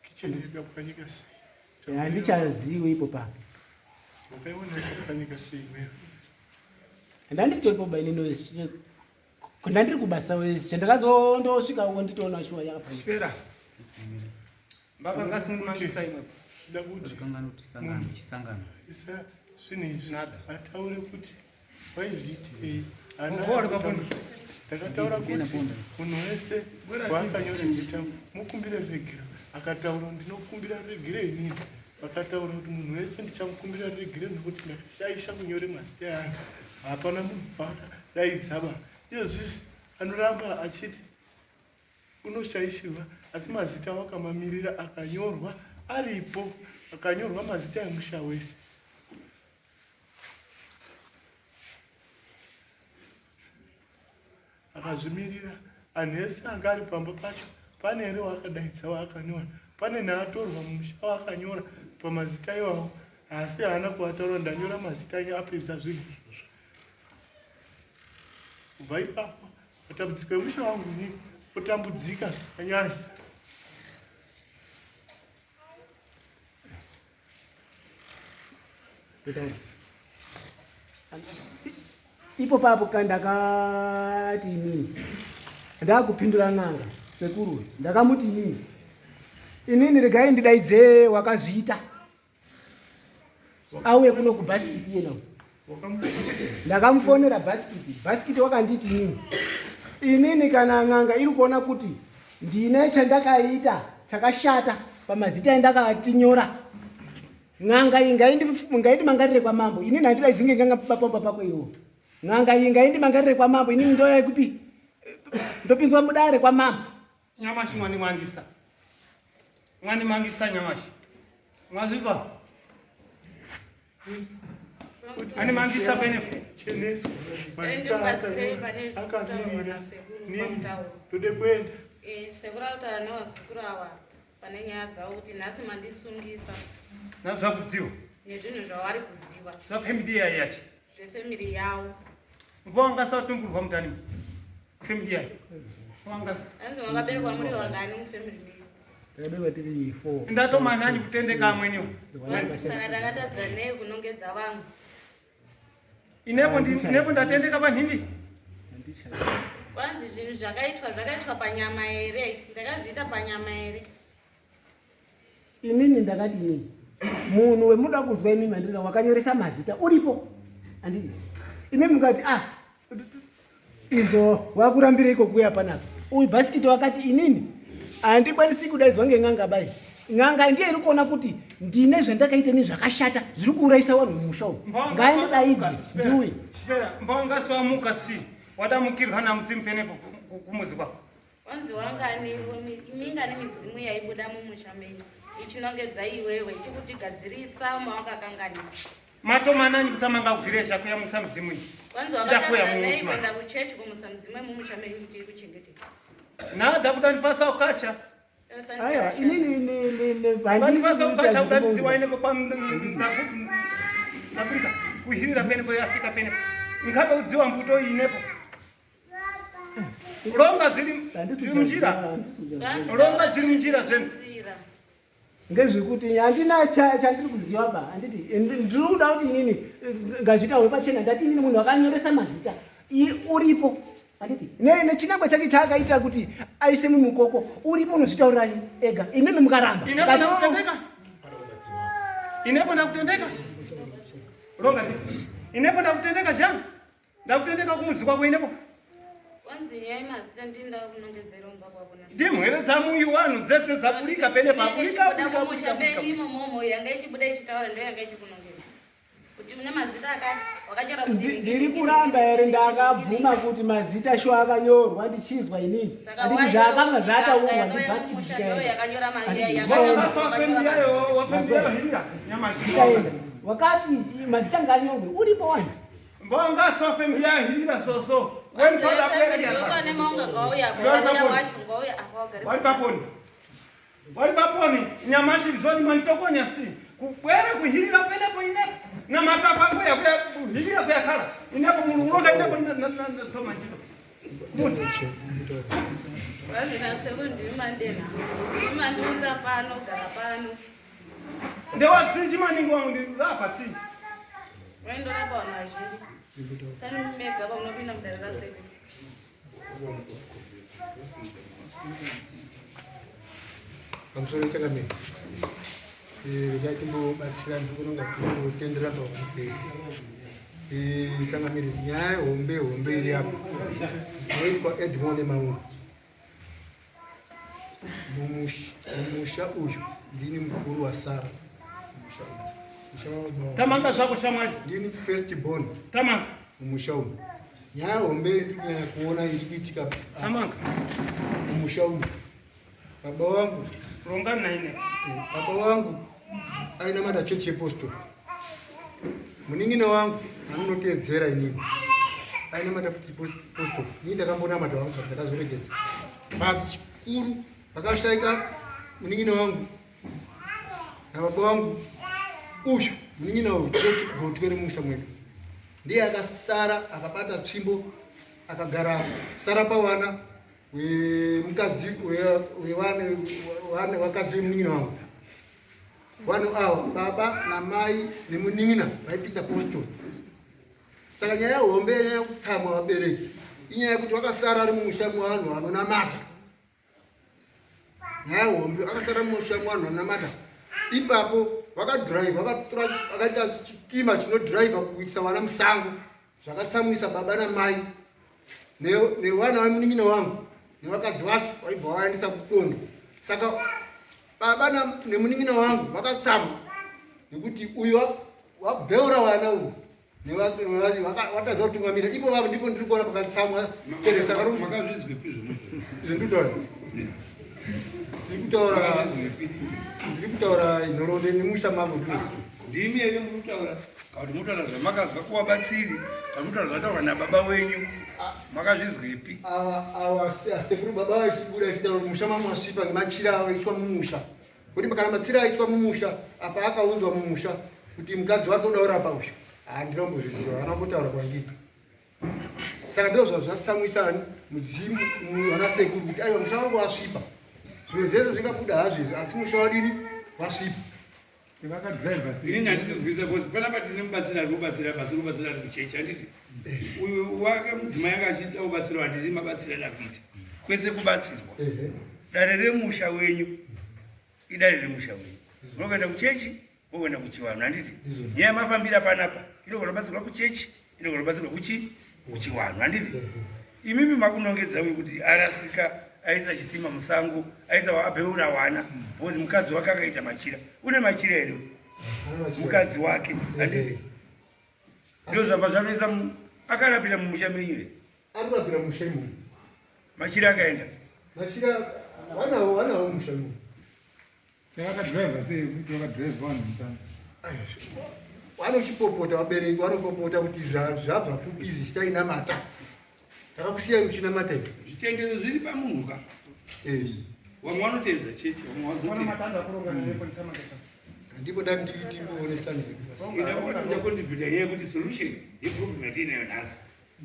Kicheni rikapwanyika sei? Handichazivi ipo pake. Wakaiona rakapwanyika sei wewe? Handandisitoripo bainino ndandiri kubasa wese chandakazondosvikawo nditoona shuwa yakapwanyika. Spera. Baba ngasimumangisa imwe. Ndakuti chisangano isa zvinezvi ataure kuti waizviti ndakataura kuti munhu wese waakanyora zita mukumbire vhegiro. Akataura ndinokumbira vhegiro inini. Vakataura kuti munhu wese ndichamukumbira vhegiro nekuti ndakashaisha kunyore mazita eanhu. Hapana munhu paakadaidzaba. Izvozvi anoramba achiti unoshaishirwa, asi mazita wakamamirira akanyorwa aripo, akanyorwa mazita emusha wese. Akazvimirira anhu ese anga ari pamba pacho. Pane ere waakadaidza waakanyora, pane neatorwa mumusha waakanyora pamazita iwawo, asi haana kuvataura ndanyora mazita enyu apedza zvinhu izvozvo. Kubva ipapo matambudziko emusha wangu ini otambudzika zvakanyanya. Ipo papo kandakati inini ndakupindura n'anga sekuru ndakamuti inini regai ndidaidze wakazviita auye kuno kubhasikiti yena. Ndakamufonera bhasikiti wakanditi inini kana n'anga iri kuona kuti ndine chandakaita chakashata pamazita endakatinyora, n'anga ingaiti mangarire kwa mambo. Inini handidaidzinge nganga pamba pako iwo. N'anga ingaiti mangarire kwa mambo. Inini ndoya kupi ndopinzwa mudare kwa mambo. Nyamashi mwani mangisa nyamashi. Mwaziva? Ani mangisa bene Cheneso mazita akamirira nini tode kuenda. Sekura utaura nevazukuru ava pane nyaya dzavo kuti nhasi mandisungisa nazvakudziwa nezvinhu zvavari kuziva zvafemili yayo yacho zvefemiri yavo. nguva ungasatumburwa mutani family yako wangasi Anzi wakaberekwa muri wangani mufamily meyi. Takaberekwa tiri 4. ndatomanhanyi kutendeka amweniwo Wanzi saka takatadza nei kunongedza vangu. inepo ndatendeka panhindi Kwanzi zvinhu zvakaitwa panyama here. Ndakazviita panyama here. Inini ndakati inini. Munhu wemuda kuzwa imimi andina wakanyoresa mazita uripo. Anditi. Imimi mukati izvo wakurambira iko kuya panapa. Uyu bhasikiti wakati inini handikwanisi kudaidzwa ngeng'anga bai. Ng'anga ndiye iri kuona kuti ndine zvandakaita nezvakashata zviri kuurayisa vanhu mumusha umu. Ngaendidaidzi ndiuye. mbongaswamuka si wadamukirwa namusimpenepo kumuzi kwako Wanzi wangani imingani midzimu yaibuda mumusha menyu. Ichinongedza iwewe ichikutigadzirisa mawakakanganisa. matomananyi kutamanga kugire zvakuya musa muzimu iyi Wanzi wakatadza nei kuenda kuchechi kumusa mudzimu mumusha menyu tiri kuchengeteka. nada kuda ndipasa ukasha Aiwa inini vandipasa ukasha kuda ndisiwa inepo napurika kuhirira penepo yafika penepo nkabe udziwa mbuto inepo ronga zviri munjira ronga zviri munjira zvenzi ngezvekuti handina chandiri kuziva ba handiti ndiri kuda kuti inini ngazvitaure pachena ndati inini munhu wakanyoresa mazita uripo handiti nechinangwa chake chaakaita kuti aise mumukoko uripo unozvitaurira ega imimi mukaramba inepo ndakutendeka ronga inepo ndakutendeka zvangu ndakutendeka kumuzi kwako inepo Wanzi yai mazita ndinda kunongedzera umba kwako nasi. ndimwere dzamuyu wanhu dzese dzapurika penepo Kumusha menyu imomo yanga ichibuda ichitaura ndiyo yanga ichikunongedza. Kuti une mazita akati wakachora kuti ndiri kuramba here ndakabvuma kuti mazita sho akanyorwa ndichizwa inini handiti zvaakanga zvataurwa ndibhasikiti chikaenda wakati mazita nganyorwe uripo wani mbongasofembiyahirira soso wari paponi nyamashi zvoni manitokonya si kubwere kuhirira penepo inepo namatapambo yakuya kuhirira kuyakhala inepo munhu unoka inepo tomanjito musi Mandiudza pano gara pano. ndewatsinji maningi wangu ndirapa sinji Waindorapa vanhu vazhinji. Sani mumegaba unopinda mudare raseve. pamusoro chakamira yatimbobatsira ndikunonga tinotendera paupesi changamiri nyaya hombe iri apo inoitwa edmone maungu mumusha uyu ndini mukuru wasara tamanga zvako shamwari ndini first born tamanga mumusha uyu nyaya hombe ndiri kunyanya kuona iri kuitika tamanga mumusha uyu baba wangu rongani naine baba wangu ainamata chechi yepostori munin'ina wangu anonotedzera inini ainamata futi postori nii ndakambonamata wangu ndakazoregedza mbatso chikuru pakashayika munin'ina wangu nababa wangu uyu munin'ina uyu gotwere mumusha mwedu ndiye akasara akabata tsvimbo akagara sara pawana wemukadzi wakadzi wemunin'ina wangu vanhu ava baba namai nemunin'ina vaipinda postori saka nyaya yehombe nyaya yekutsamwa vabereki inyaya yekuti vakasara ari mumusha muvanhu vanonamata nyaya yehombe vakasara mumusha muvanhu vanonamata ipapo vakadhiraivha vakaita chitima chinodhiraivha kuitisa vana musango zvakatsamwisa baba namai nevana vemunin'ina wangu nevakadzi vacho vaibva vaendesa kutondo saka baba nemunin'ina wangu vakatsamwa nekuti uyu wabheura vana uyu watadza kutungamira ipo vavo ndipo ndiri kuona pakatsamwa ndiri kutaura nhoroondo nemusha mavo ndimi here muri kutaura kuti mutaura zvamakazwa kuvabatsiri kana mutaura zvataura nababa wenyu makazvizwepi awa sekuru baba vachibuda achitaura kuti musha mamo asvipa nemachira aiswa mumusha kuti kana matsira aiswa mumusha apa akaunzwa mumusha kuti mukadzi wake udaura pauyu handinombozviziva anambotaura kwandiri Saka ndizvo zvazvatsamwisani mudzimu wana sekuru kuti aiwa musha wangu wasvipa. Zvimwe zvezvo zvingabuda hazvo asi musha wadini wasvipa. Ini handisizwisa kuti panapa tine mubatsiri ari kubatsira basi kubatsira ari kuchechi handiti uyu wake mudzimai anga achida kubatsirwa handisi mabatsiro ada kuita kwese kubatsirwa dare remusha wenyu idare remusha wenyu unokuenda kuchechi wokuenda kuchivanhu handiti nyaya yamafambira panapa inogona kubatsirwa kuchechi inogona kubatsirwa kuchivanhu handiti imimi makunongedza uyu kuti arasika aisa chitima musango aisa wabeura wana bhozi mukadzi wake akaita machira une machira here mukadzi wake handiti ndizvo zvabva zvanoisa akarapira mumusha menyure Arapira musha imomo. machira akaenda Machira wanawo musha imomo. Chakadriver sei kuti wakadrive vanhu musango. Vanochipopota vabereki vanopopota kuti zvabva kubizi chitainamata. Takakusiyai muchinamata izvi. zvitendero zviri pamunhu ka vamwe vanotedza chechi vamwe vazotedza Ndipo dandi timboonesana. ndakontribhuta nyaya yekuti solution yeproblem yatiinayo nhasi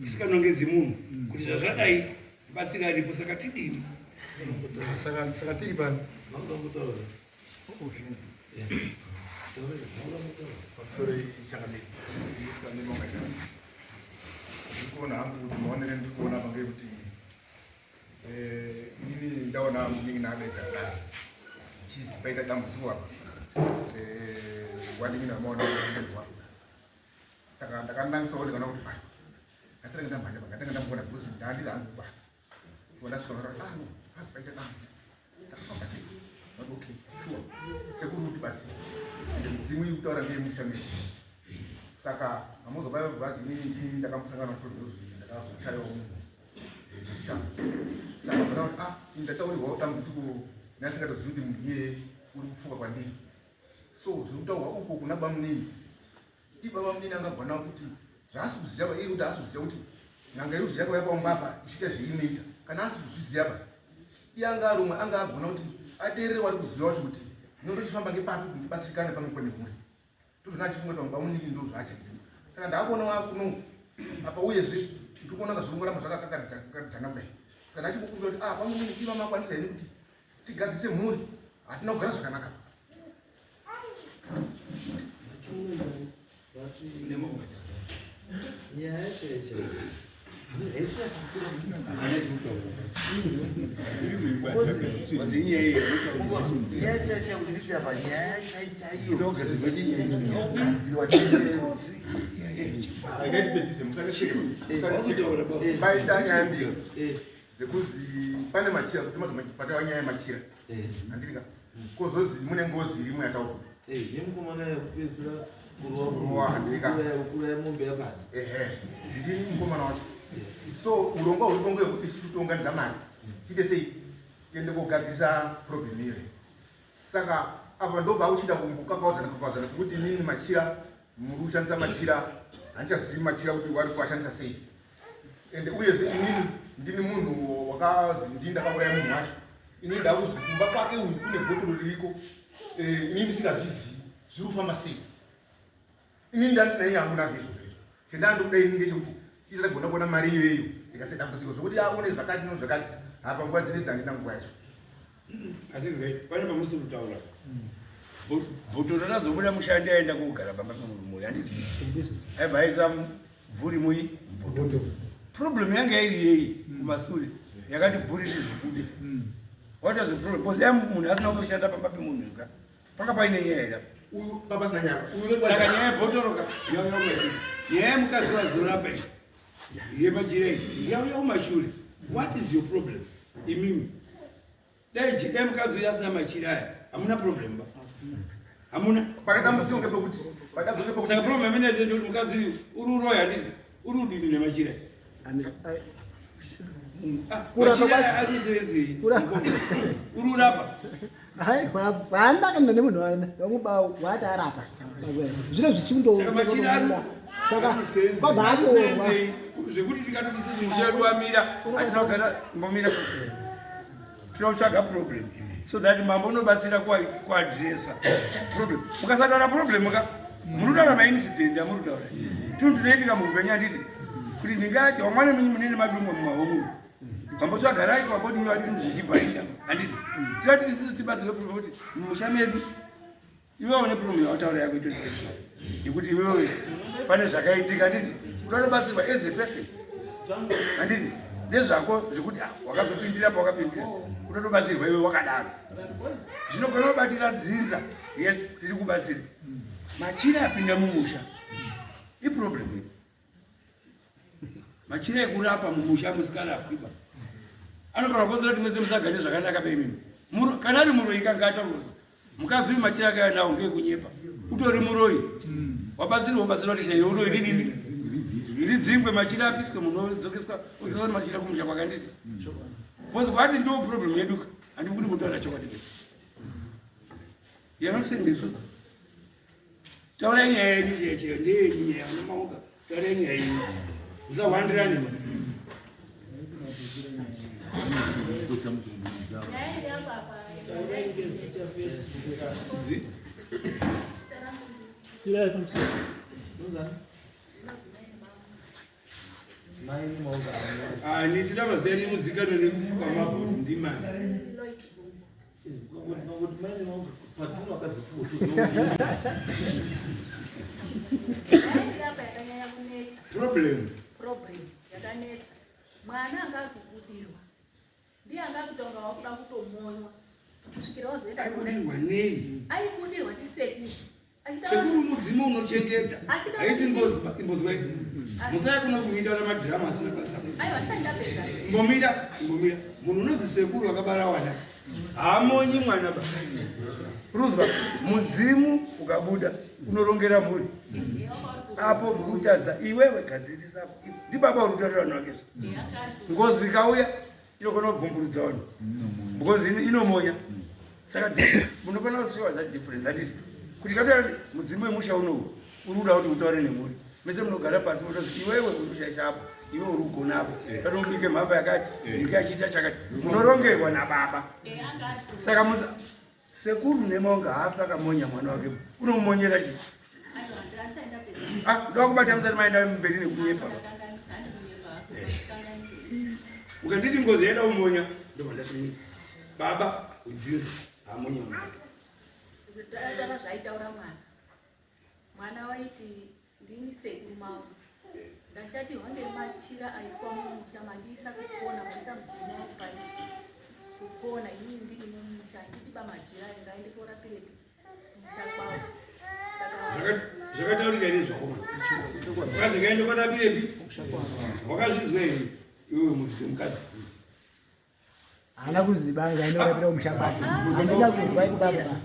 isikanongedzi munhu kuti zvazvadai batsira aripo saka tidini Saka tiri pano. Ndikuona hangu kuti maonere ndikuona pange kuti inini ndaona muningi naakaita kudai chizi paita dambudziko apa wadingi namaona kuendwa saka ndakanangisawo ndikaona kuti pai ngatenge ndamhanya pangatenge ndamboona because ndaandiri hangu kubasa kuona zvikaona kuti hazi paita dambudziko saka famba sei not okay sure sekuru kuti batsira ende mudzimu iri kutaura ngeyemushamiri saka amuzobaya bhazi inini ndakambosangana naproblems ndakazochayiwa munhu mushando saka kana kuti ndataurirwawo dambudziko nasingatozivi kuti munhu iye uri kufunga kwandiri so zviri kutaurwa uko kuna bamunini ibaba munini angagwanawo kuti zvaasi kuziva iye kuti asi kuziva kuti nyanga yeruzi yako yakaungapa ichiita zveinoita kana asi kuzviziva pa iye anga arumwe anga agona kuti ateerere wari kuziva wacho kuti ndinondochifamba ngepapi kuti ndibatsirikane pamwe kwene mhuri ndozvona achifunga kuti bamunini ndo zvaachaita saka ndaakuona wakuno apa uyezve ndikuona ngazvirongoramba zvakakakaridzana kudai saka ndachikukumbira kuti bamunini iva makwanisa here kuti tigadzise mhuri hatina kugara zvakanaka baita nyaya mbiri dzekuzi pane machira kuti mazopataiwa nyaya yemachira handirika kozozi mune ngozi irimwe yataurwa yemukomana yakupedzira kurowa handirika kuraya mombe yabati ndini mukomana wacho so urongwa huri bongo yekuti isusu tounganidza mari tiite sei tiende kogadzisa problem iri saka apa ndobva uchida kukakaudzana kuti nini machira muri kushandisa machira handichazivi machira kuti wari kuashandisa sei ende uyezve inini ndini munhu wakazi ndini ndakauraya munhu wacho inini ndakuzi kumba kwake uyu kune bhotoro ririko inini ndisingazvizivi zviri kufamba sei inini ndandisina iyangu nazvo izvozvo izvo chendandokudai inini ngechekuti itagona kuona mari iyoyo ikase dambudziko zvokuti aone zvakati nozvakati apa nguva dzine dzandina nguva yacho asizwai pane pamusi kutaura bhotoro razobuda mushandi aenda kugara pamba pemurumuri handiti aibva aisa mvuri mui bhotoro problem yanga iri yei kumasure yakati bvuri rizobude what was the problem because munhu asina kunoshanda pamba pemunhu ka panga paine nyaya ira uyu baba sina nyaya saka nyaya yebhotoro ka nyaya yemukadzi wazorapa yemajirei yauya kumashure what is your problem imimi dai mukadzi uyu asina machira aya hamuna problem ba hamuna pane dambudziko ngepekuti saka problem ine ndekuti mukadzi uyu uri uroya handiti uri udini nemachira machira achisevenzei uri urapa vaandakaenda nemunhu vamuba wati arapa zvino zvichindosaka kwabva atorwa zvekuti tikatodise zvinhu chedu wamira atinogara mbomira tinotsvaga problem so that mambo unobatsira kuadresa problem mukasataura problem ka munotaura maincident amuri kutaura tunhu tunoitika mugwenya nditi kuti ndingati wamwana munene madumbo mumahomu pambotsvagarai pabodi vatini zvichibhainda handiti tirati isisi tibatsirwe kuti mumusha medu iwewo neproblem yavataura yako ito yekuti iwewe pane zvakaitika handiti unobatsirwa as a person handiti ndezvako zvekuti wakazopindira pawakapindira unotobatsirwa iwe wakadaro zvinogona kubatira dzinza yes tiri kubatsira machira apinda mumusha iproblem iyi machira ekurapa mumusha musikarapwiba anogona kukonzera kuti mese musagare zvakanaka peimimi kana ari muroi kangaataroza mukadzi uyu machira akaya nawo ngeekunyepa utori muroi wabatsirwa kuti chaiye uroi rinini ridzingwe machira apiswe munodzokeswa uziva machira kumusha kwakanditi bcause kwati ndo problem yeduka handii kuti mutaura chokwadi yanosendetso taurai nyaya yenyu checheyo ndeyenyu nyaya unomauka taurai nyaya yenyu musawandirani nitida mazeni muzikanoni kwamabhuru ndimani problem yakanetsa mwana angakubudirwa ndiye angakutonga wakuda kutomonywa kusvikira wazoenda aibudirwa nei aibudirwa ndisekuru sekuru mudzimu unochengeta haisi imbozwai musaya kuno kuita namadhirama asina basa imbomira munhu unozi sekuru wakabara wana hamonyi mwana ba ruzwa mudzimu ukabuda unorongera mhuri apo murutadza iwewe gadzirisa ndibaba urutorera vanhu vakezvo ngozi ikauya inokona kubvumburudza vanhu because inomonya saka munokona kusiwa that difference atiti kuti katoa mudzimu wemusha unowu uri kuda kuti utaure nemhuri mese munogara pasi motozi iwewe uri kushaisha apo iwe uri kugona apo tatomubike mhamba yakati ndike achiita chakati munorongerwa nababa saka sekuru nemonga haafi akamonya mwana wake unomonyera chii ndoda kubata musati maenda mberi nekunyepa ukanditi ngozi yaida kumonya ndovandati baba udzinza hamonya mwana dava zvaitaura mwana waiti ndini sekuru mavo ndachatirwa nemachira aitwa mumusha mandiisa kupona maita mudzina wakupai kupona inini ndiri mumusha ndidiba majira ngaende korapirepi musha kwavo zvakataurika ine zvakoma ukazi ngaende korapirepi wakazvizwa here iwe mukadzi haana kuziba ngaendorapira kumusha kwake handina kuzwa ikubaba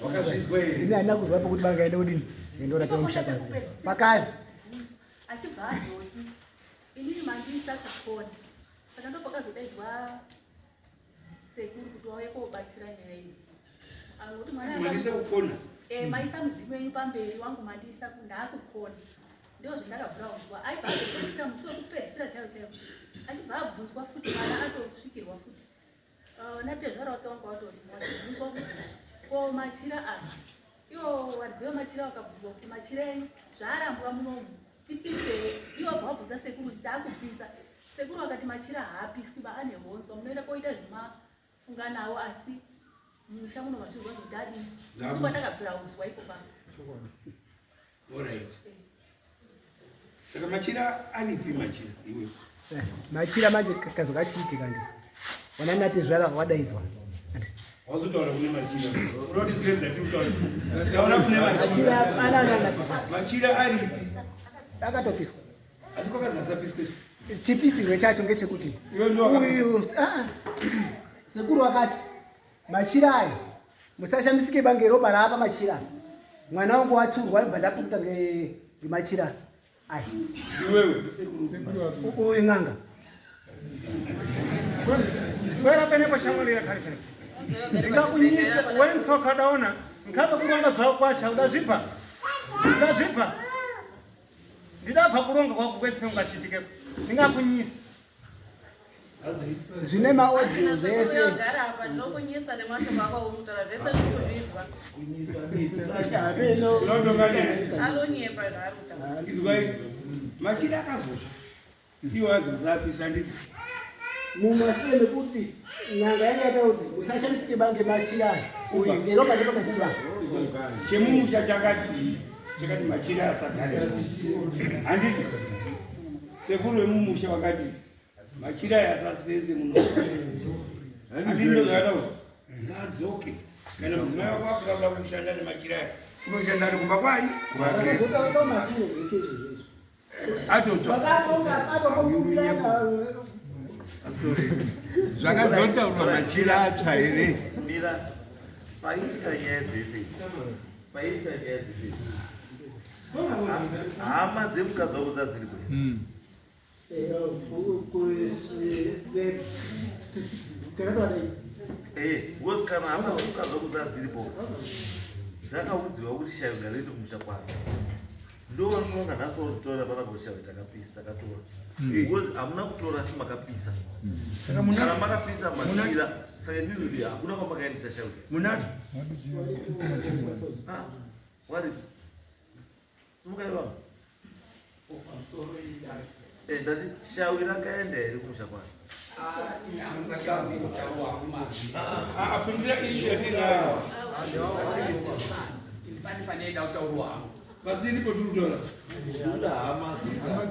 wakazvizwa here handina kuzwa pokuti bangaende kudini endorapira kumusha kwake pakazi achibva adoti inini mandiisa kupona saka ndopakazodaidzwa sekuru kuti wauye kobatsira nyaya idzi anokuti mandiisa kupona maisa mudzimu wenyu pamberi wangu mandiisa ndaakupona ndo zvandakabvuraunzwa aibva apedzisira musi wekupedzisira chaiwo chaiwo achibva abvunzwa futi mwana atosvikirwa futi natezvara wake wangu watobvunzwa kuti ko machira aya iwo wadziwa machira wakabvunzwa kuti machira enyu zvaarambwa munomu tipise iwo bva wabvunza sekuru kuti taakupisa sekuru akati machira haapiswi ba ane honzwa munoenda koita zvimafunga nawo asi musha muno mazvirwa zvodadi ndipo ndakabvirauzwa ipo pano alright saka machira anipi machira iwe machira manje kazokachiitika nditi wana natezvara wadaidzwa wazotaura kune machira unoti sikenza tiutaura kune machira fanana machira aripi akatopiswa asi kwakazi asapiswe chipisirwe chacho ngechekuti uyu sekuru wakati machira aya musashamisike bange ropa raapa machira mwana wangu watsurwa ibva ndapukuta ngemachira aya iwewe uyu ng'anga kwera penepo shamwari yakarifana ndingakunyisa wensoka daona nkaba kuronga bva kwacha udazvipa ndidabva kuronga kwako kwetsenga chitikepo ndingakunyisa zvine maaudio zvese yogara apa ndinokunyisa nemashoko ako urutaura zvese ndikuzvizwa alonyepa zvaarutaura izwai machira akazosva iwo azimuzapisa nditi mumaseme kuti nyanga yakaita kuti musashandisike bange machirani ngeropa ndipo machirani chemumusha chakati machira asagare handiti sekuru wemumusha wakati machira yasasenze muno handiti ndozvakada kuti ngadzoke kana mudzimai wako akuda kushanda nemachira aya unoshanda ari kumba kwai zvakazotaurwa machira atsva here paitika nyaya dzese hama dzemukadzi wako dzadziri ngozi kana hama dzemukadzi wako dzadziripo dzakaudziwa kuti shayo ngarendi kumusha kwazo ndovanonga nhasitotora pana kushayo takapisa takatora ngozi hamuna kutora asi makapisa kana makapisa machira saka ndizvidi hakuna kwamakaendesa shayo munati wari simukaiva ndati shayo irakaenda here kumusha kwazo apindira ishu yatinayo basi ilipo turutora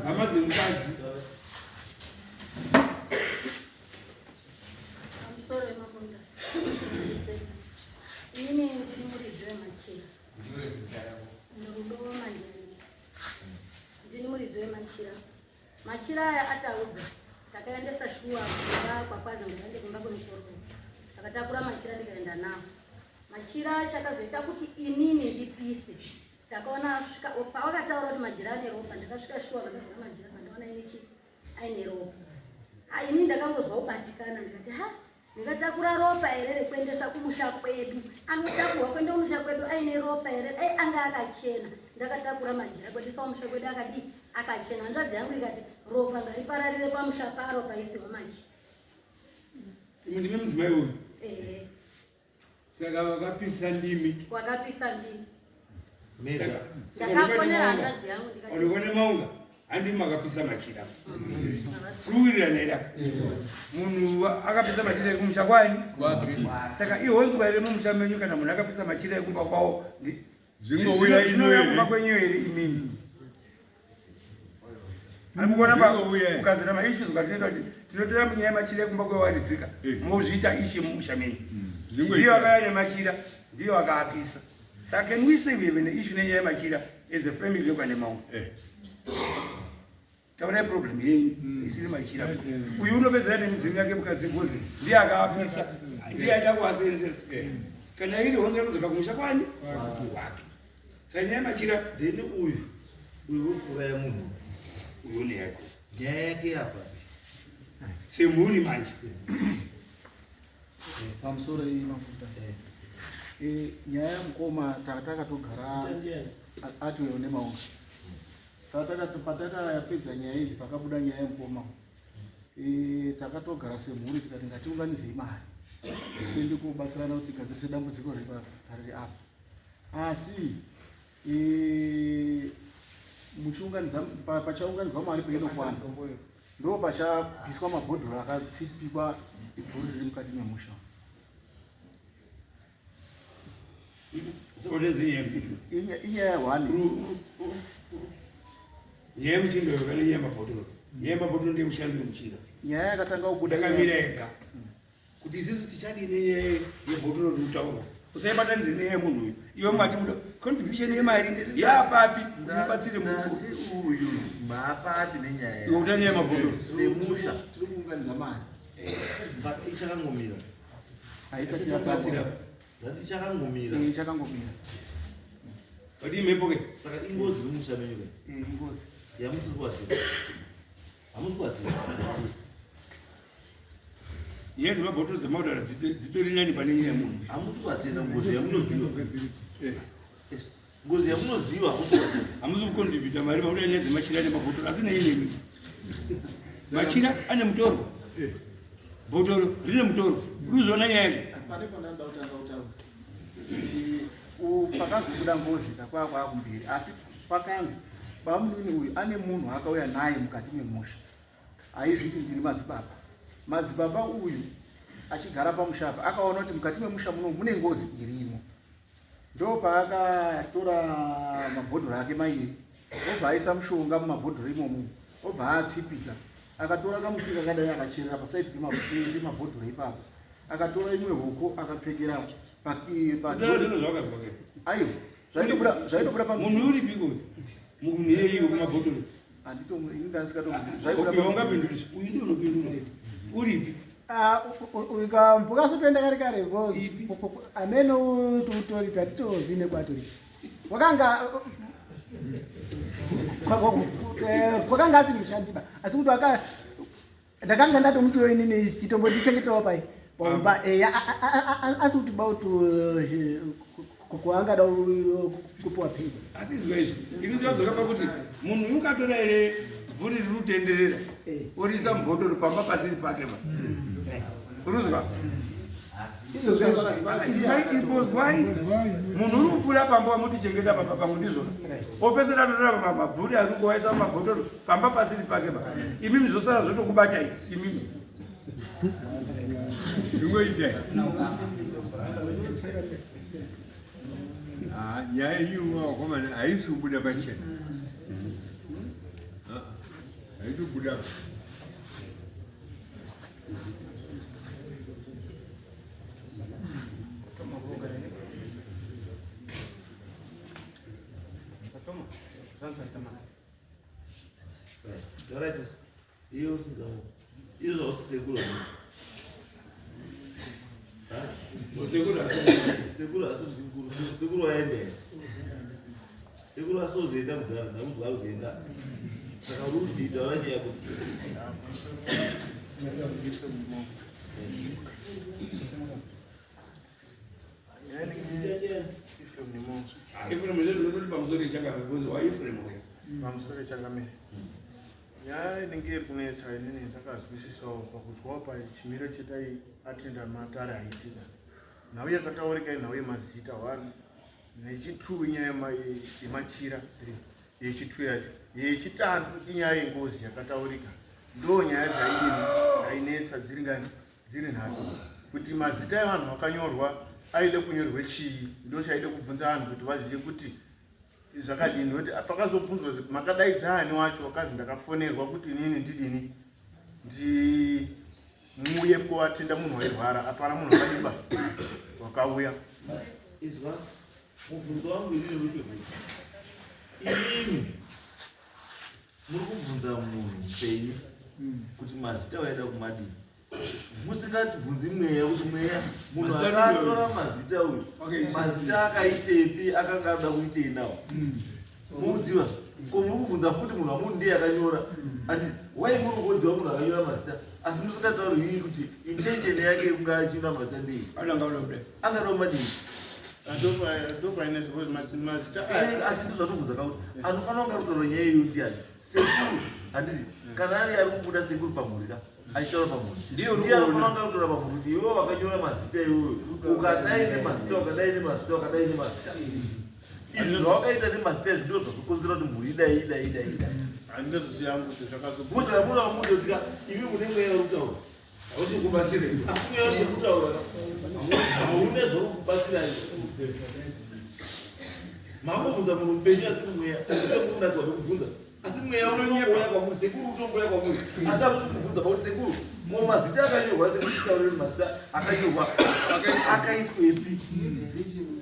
hama dzemukadzi inini ndiri muridzi wemachira ndorudova manjeri ndini muridzi wemachira machira aya ataudza takaendesa shuwa kuva kwakwazi ngaende kumba kwemukoro takatakura machira ndikaenda nawo machira chakazoita kuti inini ndipise ndakaona asvika pavakataura kuti majira ane ropa ndakasvika shuwa vandavhura majira vandaona inechi aine ropa inini ndakangozwa kubatikana ndikati ndikatakura ropa here rekuendesa kumusha kwedu anotakurwa kuenda kumusha kwedu aine ropa here dai anga akachena ndakatakura majira kuendesa kumusha kwedu akadi akachena hanzvadzi yangu ikati ropa ngaripararire pamusha paro paisiwa machi imi ndime mudzimai uyu saka wakapisa ndimi ndakafonera hanzvadzi yangu ndikati unikone maunga handimi makapisa machira fuluwirirana ira munhu akapisa machira ekumusha kwani saka ihonzwa here mumusha menyu kana munhu akapisa machira ekumba kwawo zvinoya kumba kwenyu here imini anokuona ukazira maissues ukatinoita kuti tinotora munyaya machira ekumba kwewaridzika mozviita ishe mumusha menyu ndiyo akaya nemachira ndiyo akaapisa saka can we say we have an issue nenyaya machira as a family yokwane maunga taurai problem yenyu isiri machira uyu unopedzera nemidzimu yake mukadzi ngozi ndiye akaapisa ndiye aida kuasenzesa kana iri honzo inodzoka kumusha kwani wake saka nyaya machira then uyu urikuuraya munhu uyu neyako nyaya yake apa semhuri manje pamusoro imafuta nyaya yamukoma takatogara atiwewo nemaunga patakayapedza nyaya idzi pakabuda nyaya yamukoma takatogara semhuri tikati ngatiunganizei mari tiende kubatsirana kuti tigadzirise dambudziko riri apa asi pachaunganidzwa mari peinokwana ndo pachabviswa mabhodhoro akatsipikwa ibhuru riri mukati memusha inyaya one nyaya yemuchindo kana nyaya yemabhodhoro nyaya yemabhodhoro ndiye mushando wemuchindo nyaya yakatanga kubuda yakamira yega kuti isisu tichadii nenyaya yebhodhoro riri kutaurwa usaibatanidze nenyaya yemunhu uyu iwe mwati muda contribution yemari yaapapi mubatsire muti uyu maapapi nenyaya iwe uta nyaya yemabhodhoro semusha tiri kuunganidza mari saka ichakangomira aisabatsira zati ichakangomira ichakangomira kuti imhepo ke saka ingozi mumusha menyu ke ingozi yamusiri kuvatira hamusi kuvatira nyaya dzemabhodhoro dzemaudara dzitori nani pane nyaya yemunhu hamusi kuvatira ngozi yamunoziva ngozi yamunoziva hamusi kukontribhuta mari pauda nyaya dzemachira nemabhodhoro asi neinemi machira ane mutoro bhodhoro rine mutoro ruzoona nyaya yacho pane pananda kutanga kutaura pakazobuda ngozi kakwakumbiri asi pakanzi bamunini uyu ane munhu akauya naye mukati memusha aizviti ndiri madzibaba uyu achigara pamusha akaona kuti mukati memusha muno mune ngozi irimo, ndo paakatora mabhodhoro ake mairi obva aisa mushonga mumabhodhoro imomo obva atsipika akatora kamuti kakadai akacherera pasaidi pemabhodhoro ipapo akatora imwe huko akapfekera aiyo zvaitobuda munhu uripiko munhu yeiyo kumabhodhoro anditoindasikatozvaipindurisa uyu ndiye unopindura uripi ukambukasotoenda kare kare amene utori patitozine kwatori wakanga asiri kushandiba asi kuti ndakanga ndatomutoyo inini chitombo ndichengeterawo pai paumba asi kuti bautu kuangada kupiwa pei asi izwa izvi ini ndinodzoka pakuti munhu ukatora ere vhuri riri kutenderera uriisa mubhodhoro pamba pasiri pake pa uruzwa munhu uri kupfuura pamba wamutichengeta pamba pangu ndizvona opesera totora mabvuri ari kuwaisa mumabhodhoro pamba pasiri pake pa imimi zvosara zvotokubatai imimi ingoitai nyaya yenyuwakomana haisi kubuda pachena, haisi kubuda sekuru waende sekuru asozoenda kudhara nakuzwa auzoenda saka uri kutiita wanyaya kuti pamusoro echangamire nyaya inenge iri kunetsa inini ndakazwisisawo pakuzwawo pachimiro chetai atenda matare aitika nhau yakataurika nhau yemazita 1 nechi2 inyaya yemachira yechi2 yacho yechitatu inyaya yengozi yakataurika ndo nyaya dzainetsa dziri nhatu kuti mazita evanhu akanyorwa aide kunyorwe chii ndo chaide kubvunza vanhu kuti vazive kuti zvakadini kuti pakazobvunzwa makadaidzani wacho wakazi ndakafonerwa kuti inini ndidini ndimuye kuvatenda munhu wairwara apana munhu wakadiba wakauya izwa mubvunzo wangu inini uri kuibvunza inini muri kubvunza munhu mupenyu kuti mazita waida kumadini musingatibvunzi mweya kuti mweya munhu akatora mazita uyu mazita akaisepi akanga ada kuitei nawo mukudziva ko muri kubvunza futi munhu wamunhu ndiye akanyora ati wai muri kugodziwa munhu akanyora mazita asi musingatauri kuti intensheni yake kunga achiona mazita ndei angada kumadini ndopainese mazita asi ndozvatobvunza kauti anofanira kunga kutaura nyaya iyoyo ndiani sekuru handisi kana ari ari kubuda sekuru pamhurika achitora pamhuri ndiye anofanira kunga kutora pamhuri ivo vakanyora mazita iyoyo ukadai nemazita ukadai nemazita ukadai nemazita izvi zvawakaita nemazita izvi ndo zvazokonzera kuti mhuri idai handinezosiyangu kuti zvakazobvunza muna wamuti kutika imi mune mweya wekutaura hauti kubatsirei asi mweya wekutaura haune zvokubatsirai makubvunza munhu mupenyu asiri mweya unonakwa nekubvunza asi mweya unomboya kwamuri sekuru utomboya kwamuri asi akuti kubvunza pauti sekuru mazita akanyorwa sekutauriri mazita akanyorwa akaiswepi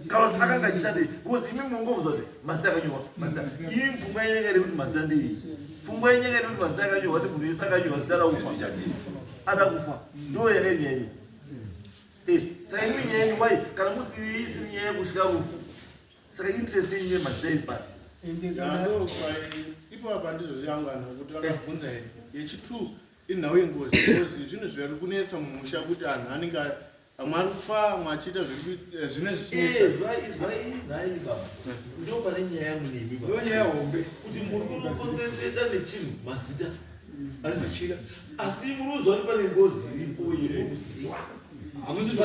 kana kuti akanga achishandei because imi munongovudza kuti mazita akanyorwa mazita ii pfungwa yenyengere kuti mazita ndei pfungwa yenyengere kuti mazita akanyorwa kuti munhu yese akanyorwa zita raufa ada kufa ndo yakainyaya saka imi nyaya yenyu wai kana musiri isiri nyaya yekusvika rufu saka interest yenyu yemazita ipari ipapa ndizoziyangana kuti vakabvunza here yechi2 inhau yengozi because zvinhu zviri kunetsa mumusha kuti anhu anenge amwe ari kufa amwe achiita zvine zvichinetsanhai baba ndo pane nyaya yangu nemi baba nyaya hombe kuti muri kunokonzentreta nechinhu mazita arizichira asi munoziva kuti pane ngozi iripo yekuziva hamuzi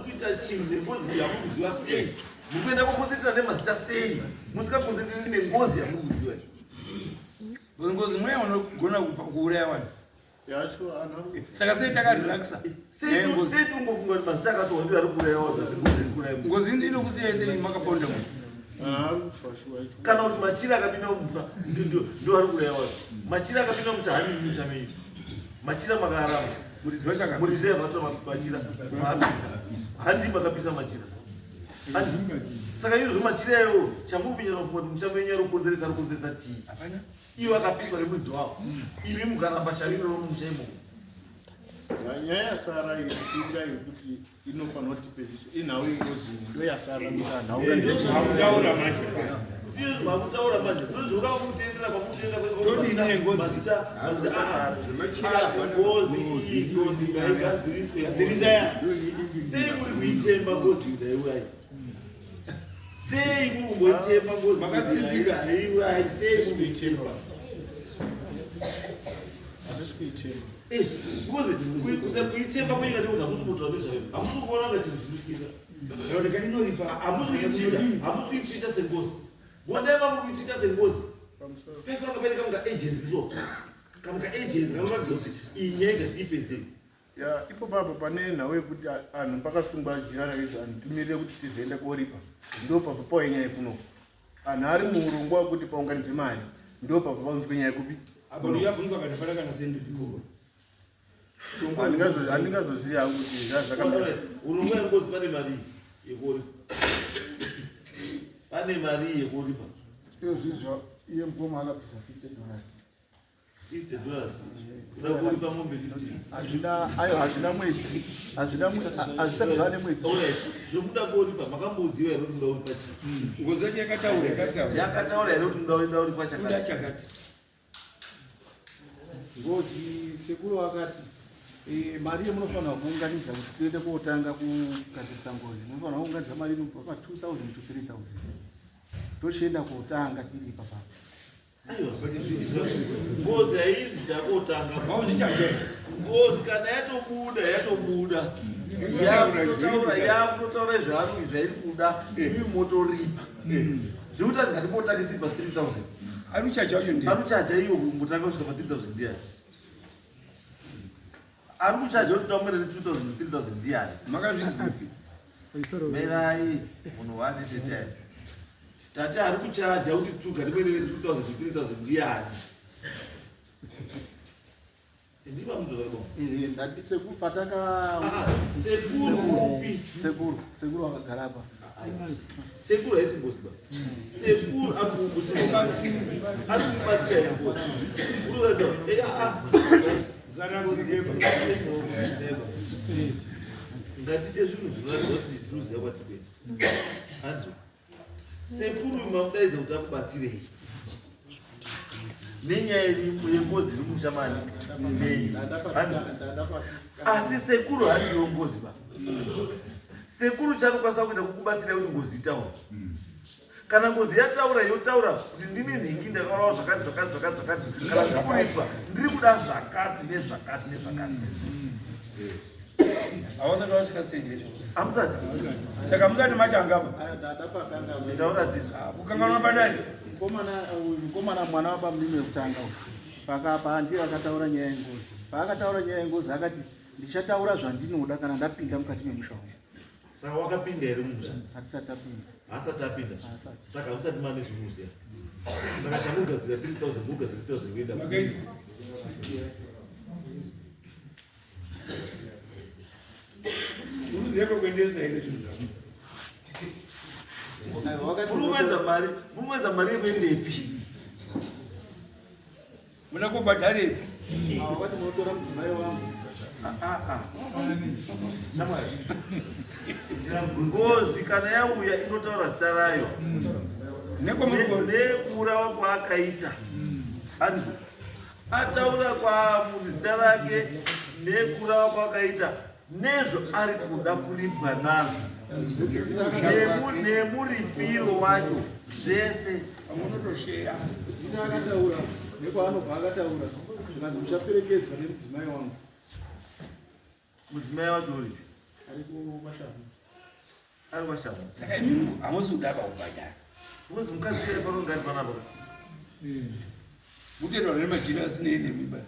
kuita chinhu nengozi yamukuziva sei mukuenda kukonzentreta nemazita sei musikakonzentreti nengozi yamukuziva ngozi mweya unogona kuuraya vanhu yacho ana saka sei takarelaxa sei tungofunga kuti mazita akati ndi ari kuuraya vanhu asi ngozi iri kuuraya munhu. ngozi inokusiyai sei makaponda munhu kana kuti machira akapinda mumusha ndo ari kuuraya vanhu. Machira akapinda mumusha hani mumusha menyu machira makararama murizeva vatora machira maapisa handi makapisa machira saka izvo machira iwo chamupfinyira kufunga kuti musha menyu ari kukonzeresa chii iwo akapiswa nemuridzi wavo imi mukaramba shaviro romumusha imomo. nyaya yasara ikuira yekuti inofanira kuti pedzisa inhau ingozini ndo yasara mukanautaura manje makutaura manje unozoka kutendera kwamutoenda kwezimazita ngozi ngaigadziriswe sei muri kuitemba ngozi kuti haiurai sei muri kungoitemba ngozi kuti haiurai sei muri kuitemba hatisi kuitemba because kuitemba kwenyika ndikuti hamusi kutora nezvayo hamusi kuona nga chinhu chinotyisa hamusi kuitreata sengozi mondai mamuri kuitreata sengozi paifana kapaine kamuka agency so kamuka agency kanoratidza kuti iyi nyaya ingatiipedzei ipo papo pane nhau yekuti anhu pakasungwa jira raizvo anhu timirire kuti tizoenda koripa ndo pabva pauya nyaya yekuno anhu ari muurongwa wekuti paunganidze mari ndo pabva paunzwe nyaya yekupi handingazoziva kuti urongwa yengozi pane mari yekoripa pane mari yekoripa izvozvo iye mukoma akabvisa $50 $50 kuda kuripa mombe 15 hazvina mwedzi hazvisati zvava nemwedzi zvomuda koripa makambodziwa here kuti muda uripa chii ngozi yacho yakataura here kuti muda uripa chakati ngozi sekuru akati mari yemunofanira kuunganidza kuti tiende kootanga kugadzirisa ngozi munofanira kuunganidza mari inobva pa$2,000 to $3,000 tochienda kootanga tiri ipapapo ngozi haizi chakotanga ngozi kana yatobuda yakutotaura zvaari zvairi kuda imi motoripa zvekuti azingatipotange tiri pa$3,000 aruchaja iyo mutanga kusvika pa$3,000 ndiani ari kuchaja kuti taumwerere $2,000 $3,000 ndiani makazvizipi merai munhu wanetetai tati ari kuchaja kuti tugatibwerere $2,000 $3,000 ndiani ndiva muzorabo ndati sekuru pataka sekuru akagara apa sekuru haisi ngozi ba sekuru arikubatsira yengozi ngatite zvinhu zvinoratidza kuti tinoziva kwatikuenda anzo sekuru mamudaidza kuti akubatsirei nenyaya yengozi iri mushamani menyu asi sekuru hariyo ngozi ba sekuru chanokwanisa kuita kukubatsira kuti ngozi itaura kana ngozi yataura yotaura kuti ndini nhingi ndakaurawa zvakati kana zvakuripa ndiri kuda zvakati nezvakati havasati vasvika stage hamusati saka musati matangapa taura tizo kukanganwa padani mukomana mwana wabamlime wekutanga pakapa ndiye akataura nyaya yengozi paakataura nyaya yengozi akati ndichataura zvandinoda kana ndapinda mukati memusha wangu saka wakapinda here musha hatisati tapinda asati apinda saka hamusati mane zvimuziya saka chamugadzira 3,000 mugadzira 3,000 kuenda unoziva kwekuendesa here zvinhu mumwenza mari yekuendepi muna kubhadharepi wakati munotora mudzimai wangu ngozi kana yauya inotaura zita rayo nekurava kwaakaita ataura zita rake nekurava kwaakaita nezvo ari kuda kuripwa nazvo nemuripiro wacho zvese zita akataura nekwaanobva akataura ngazi muchaperekedzwa nemudzimai wangu mudzimai wacho uripi ari kumashavu ari kwashavu saka imi hamusi kudaba kubhadhara uzi mukadzi panongari panapa Muteerwa nemajira asinei nemimba.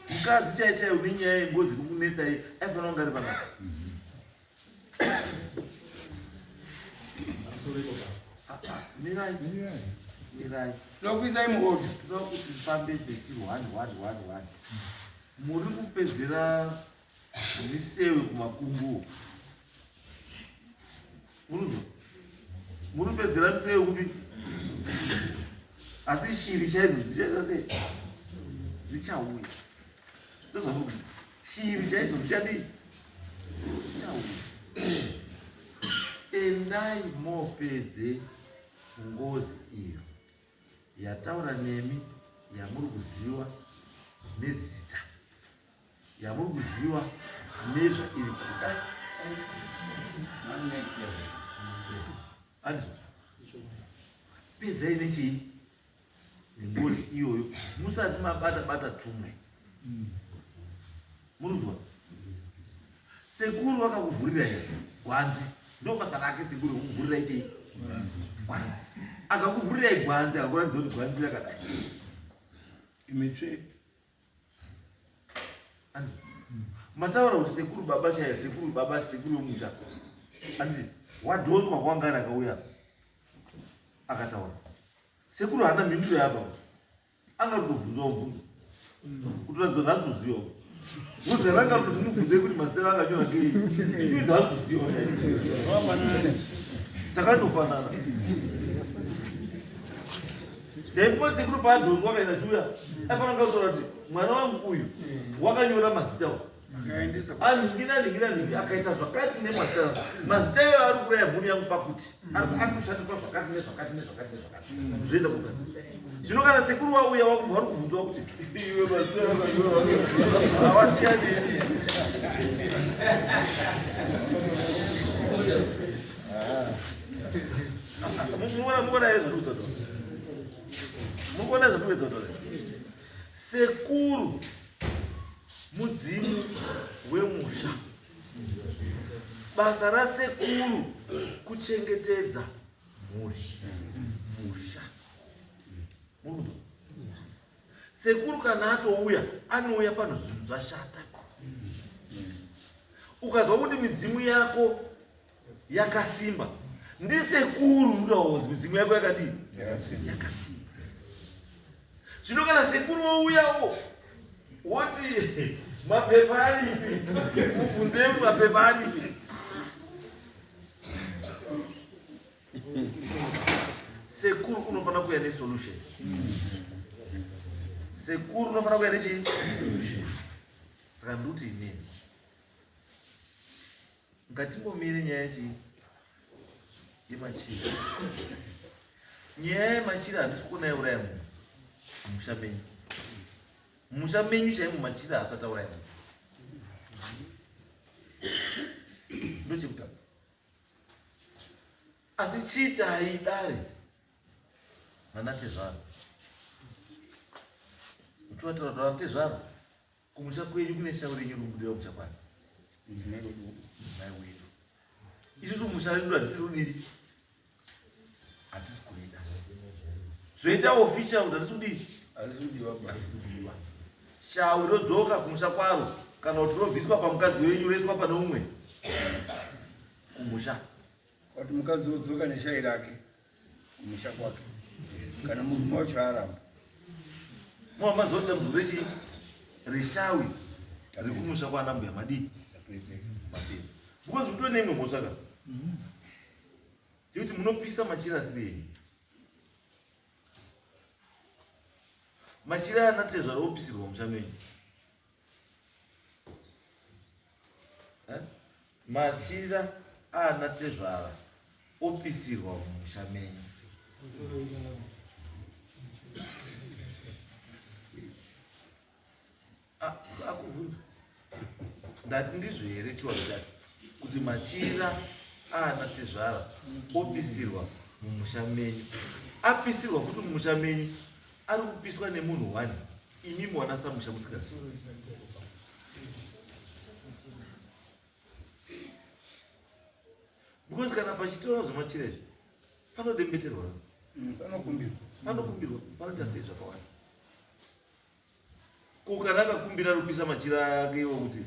Mukadzi chaichayo une nyaya yengozi kunetsa iyi aifanira kunge ari panapa. Mirai. Tinokuisai muoto. Tinoda kuti tifambe bheti 1. Muri kupedzera misewe kumakumbo. Munuzwa? Muri kupedzera misewe kupi? Asi shiri chaidzo dzichauya. Ndozvamuti shiri chaidzo dzichadii? Dzichauya. Endai mopedze ngozi iyo yataura nemi, yamuri kuziva nezita, yamuri kuziva nezvairi kuda. Anzi pedzai nechii? Nengozi iyoyo musati mabata tumwe. Munuzwa? Sekuru vakakuvhurira here gwanzi. Ndo basa rake sekuru kukuvhurira ichii? Gwanzi. Akakuvhurirai gwanzi akakuratidza kuti gwanzi rakadai. Imitsve. Anzi mataura kuti sekuru baba chaya, sekuru baba, sekuru yomusha. Anditi wadhonzwa kwangari akauya akataura. Sekuru hana mhinduro yapa. Angatobvunzawo bvunzo. Kutoratidza kuti hazoziva. Ngozi ranga kuti ndinobvunzei kuti mazita akanyora ngei. Ini hazoziva. Takandofanana. Ndipo sekuru paadhonzwa akaenda chiuya. Aifanira kutaura kuti mwana wangu uyu wakanyora mazita awo. Ningira akaita zvakati nemazita. Mazita iwayo ari kuraya mhuri yangu pakuti akushandiswa zvakati nezvakati. Zvoenda kugadzirwa. Zvino kana sekuru wauya wakubva vari kuvhunzwa kuti iwe mazita havasiyani. Muona here zvatikudza tora. Mukuona zvatikudza tora. Sekuru mudzimu wemusha. Basa rasekuru kuchengetedza musha. Munuzwa? Sekuru kana atouya anouya pano zvinhu zvashata. Ukazwa kuti midzimu yako yakasimba, ndisekuru utaozi midzimu yako yakadii? Yakasimba. Zvino kana sekuru wouyawo woti mapepa aripi? Ubvunzei kuti mapepa aripi? Sekuru unofanira kuuya nesolution. Sekuru unofanira kuuya nechii? Saka ndikuti inini ngatimbomire nyaya yemachira. Nyaya yemachira handisi kuona yauraya munhu mumusha menyu. Mumusha menyu chaimo machira asati auraya munhu. Ndochekutanga. Asi chiitai dare vanatezvara. Uchiwataura kuti vanatezvara kumusha kwenyu kune shau renyu rumudiwa musha kwani. Mai wedu. Isusu musha redu hatisi rudiri. Hatisi kurida. Zvoita official kuti hatisi kudii? Hatisi kudiwa. Shau rodzoka kumusha kwaro kana kuti robviswa pamukadzi wenyu roiswa pane umwe. Kumusha. Kuti mukadzi wodzoka neshai rake kumusha kwake. Kana murume wacho aramba. Muhamazoda muzuri reshawi rikumusha kwana mbuya madii. Because mtu nemwe mosaka. Kuti munopisa machira sireni. Machira anatezvara opisirwa mushameni. Machira anatezvara opisirwa mushameni. Akuvhunza. Ndati ndizvo here chiwakutatu kuti machira anatezvara opisirwa mumusha menyu. Apisirwa futi mumusha menyu ari kupiswa nemunhu wani. Imi mwana samusha musikazivi. Because kana pachitora zvemachira izvi panodembeterwa. Panokumbirwa. Panoita sei zvakawanda. Kukanaka kumbira rupisa machira yake iwo kuti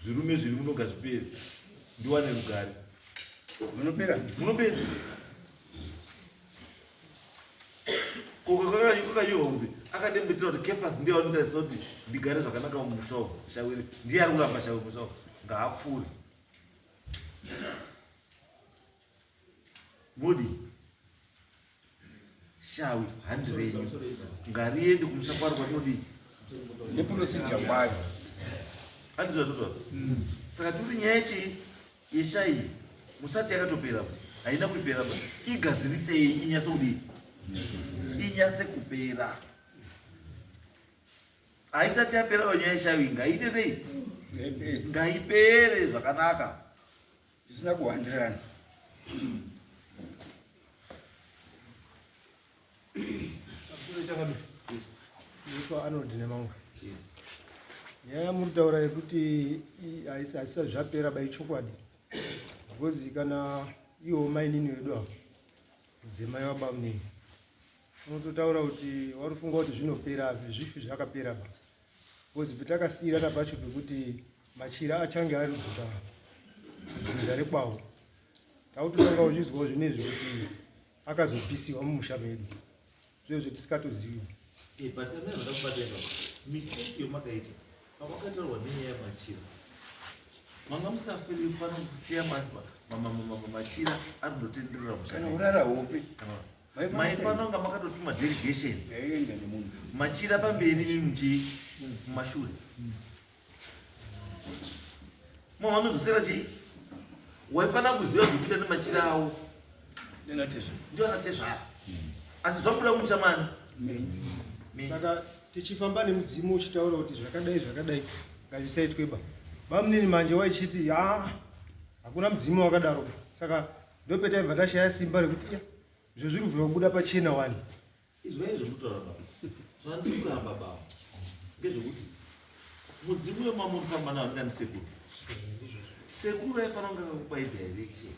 zvirume zviri muno ngazvipere ndiwane rugare. Munopera. Kukanyorwa kuti akadembetera kuti Kefasi ndiye anotarisira kuti ndigare zvakanaka mumusha umu. Shawiri ndiye ari kuramba Shawiri mumusha umu. Ngaapfuure. Modi Shawi handi renyu ngariende kumusha kwari kwanodi Neprocedure kwayo. handi zvatotaura. Saka tiri nyaya yeshai musati yakatopera haina kuipera igadzirisei inyase kudii inyase kupera. Haisati yapera nyaya yeshai ngaiite sei ngaipere zvakanaka Zvisina kuhandirana. Anodhine mamwe nyaya muri taura yekuti haisati zvapera chokwadi because kana iwo mainini wedu avo mudzimai wabamunini unototaura kuti warifunga kuti zvinopera api zvifi zvakapera ba because petakasiyirana pacho pekuti machira achange ari guta dzinza rekwavo takutotanga uchizwawo zvinezvi kuti akazopisiwa mumusha medu zviro zvetisingatozivi. But mistake yomakaita pamakatorwa nenyaya yamachira manga musikafanira kusiya machira anotenderera urara hope maifanira kunga makatotuma delegation machira pamberi mumashure mavanozosera chii waifanira kuziva zvekuita nemachira avo ndio anatezvara asi zvabuda mumushamani. Saka tichifamba nemudzimu uchitaura kuti zvakadai ngazvisaitwe ba. Bamunini manje waichiti hakuna mudzimu wakadaro. Saka ndopetaibva tashaya simba rekuti izvo zviri kubva kubuda pachena wani. Izvai zvekutaura baba. Zvandiri kuramba baba. Ngezvekuti mudzimu wemamunofamba nawo ndingani sekuru. Sekuru aifanira kunge akakupai direction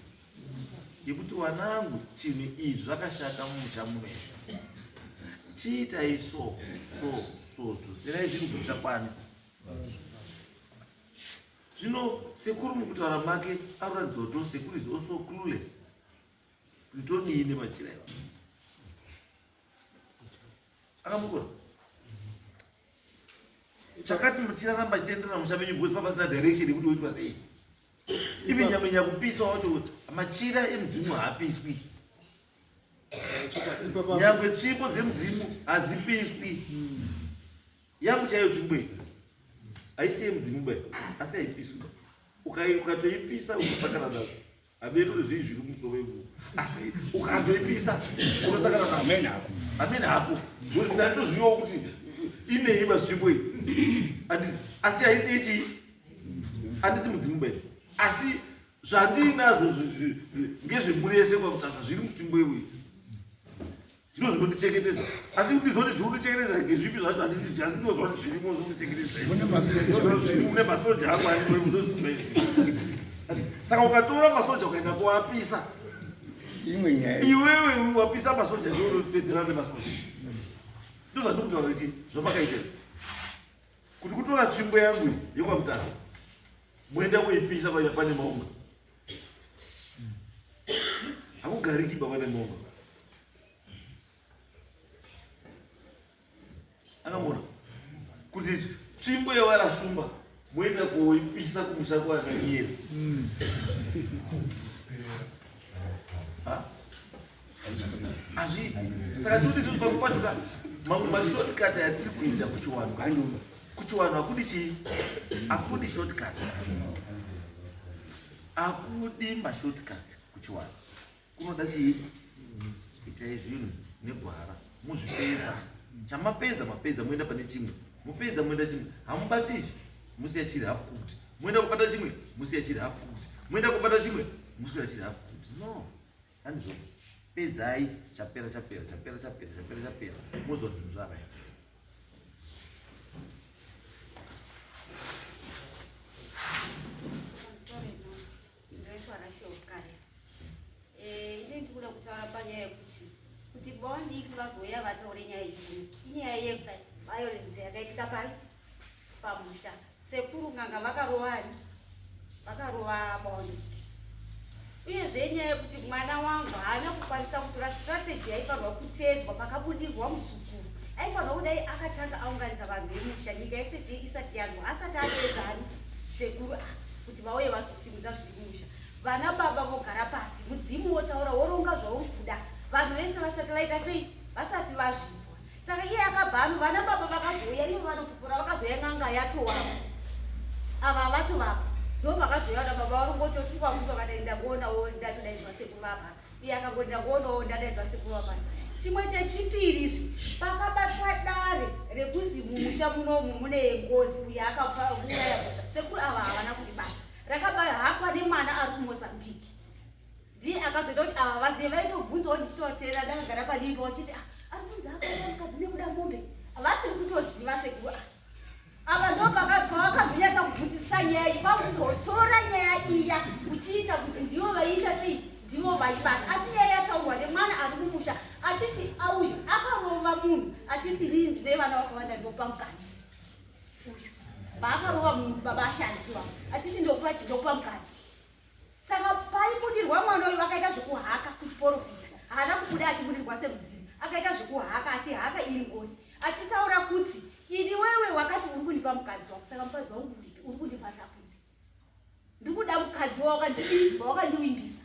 yekuti wanangu chinhu izvi zvakashata mumusha muno. Chiitai so serai zviri kuchakwani. Zvino sekuru mukutaura make arikuratidza kuti sekuru is also clueless kuti todii nemachira iwa akamukura chakati muchiraramba chienderera musha menyu because papasina direction yekuti woitwa sei. Ivi nyamenya kupisa wacho machira emudzimu haapiswi. Nyangwe tsvimbo dzemudzimu hadzipiswi. Yangu chaiyo tsvimbo iyi haisi yemudzimu bai asi haipiswi. Ukatoipisa unosakana nazvo habetori zvii zviri musoro wevu asi ukatoipisa unosakana nazvo amene hako kuti ndatozivawo kuti inei masvimbo iyi asi haisi ichi handisi mudzimu bai asi zvandinazvo ngezvemurese kwakutasa zviri mutsvimbo yevu zvino zvinondichengetedza asi kuti zvoti zvinondichengetedza ngezvipi zvacho handizii asi ndozva kuti zvirimo zvinondichengetedza une masoja ako andoziva saka ukatora masoja ukaenda kuapisa iwewe wapisa masoja ndopedzerana nemasoja ndozvandikutaura kuti zvamakaiteza kuti kutora tsvimbo yangu yekwamutasa moenda kuipisa pane maunga hakugarikiba pane maunga akamona kuti tsvimbo yavarashumba moenda kuipisa kumusha kwakanyera hazviiti saka toti tozipakupatuka mamwe mashotikati atiri kuita kuchiwanhu hakudi chii hakudi shotikati hakudi mashotikati kuchiwanhu kunoda chii itai zvinhu negwara muzvipedza chamapedza mapedza moenda pane chimwe mupedza moenda chimwe hamubatishi musiya chiri hafu kuti moenda kubata chimwe musiya chiri hafu kuti moenda kubata chimwe musiya chiri hafu kuti no handizvo pedzai chapera muzozvinzvarai ine ndikuda kutaura panyaya yekuti bondi kuvazoya vataure nyaya iyi inyaya yega violence yakaitika pamusha. Sekuru nganga vakarovani, vakarova Bonde. Uyezve nyaya yekuti mwana wangu haana kukwanisa kutora strategy yaifanirwa kutedzwa pakabudirwa muzukuru. Aifanirwa kudai akatanga aunganidza vanhu vemusha nyika yese isati yanzwa asati atedzani sekuru kuti vauye vazosimudza zviri musha. Vana baba vogara pasi, mudzimu wotaura woronga zvauri kuda. Vanhu vese vasati vaita sei? Vasati vazvinzwa. Saka iye akabva ano vana baba vakazouya ivo vanokupura vakazoya n'anga yatowavo. Ava vatovapa. Ndo vakazoya vana baba varongototungwa kuti vakataenda kuonawo ndatodaizwa sekuru vapa. Iye akangoenda kuonawo ndadaizwa sekuru vapa. Chimwe chechipiri izvi pakabatwa dare rekuzi mumusha munomu mune ngozi uye akauraya sekuru ava havana kuribata. Rakabaya hakwa nemwana ari kuMozambique. Ndiye akazoita kuti ava vazive vaitovhunzawo ndichitoteera ndakagara padivi vachiti ari kunzi akauraya mukadzi nekuda mombe. Vasiri kutoziva sekuru ava ndo pavakazonyatsa kubvunzisa nyaya iyi pakuzotora nyaya iya uchiita kuti ndivo vaiita sei ndivo vaibata. Asi nyaya yataurwa nemwana ari mumusha achiti auyu akarova munhu achiti rini nevana vakawanda ndopa mukadzi vaakarova munhu baba ashandiwa achiti ndopa mukadzi. Saka paibudirwa mwana uyu vakaita zvekuhaka kuchiporofita. Haana kubuda achibudirwa semudzimu, akaita zvekuhaka achihaka iri ngozi achitaura kuti ini wewe wakati uri kundipa mukadzi wako, saka mukadzi wangu uri kundifanira kunzi ndiri kuda mukadzi wawakandiwimbisa.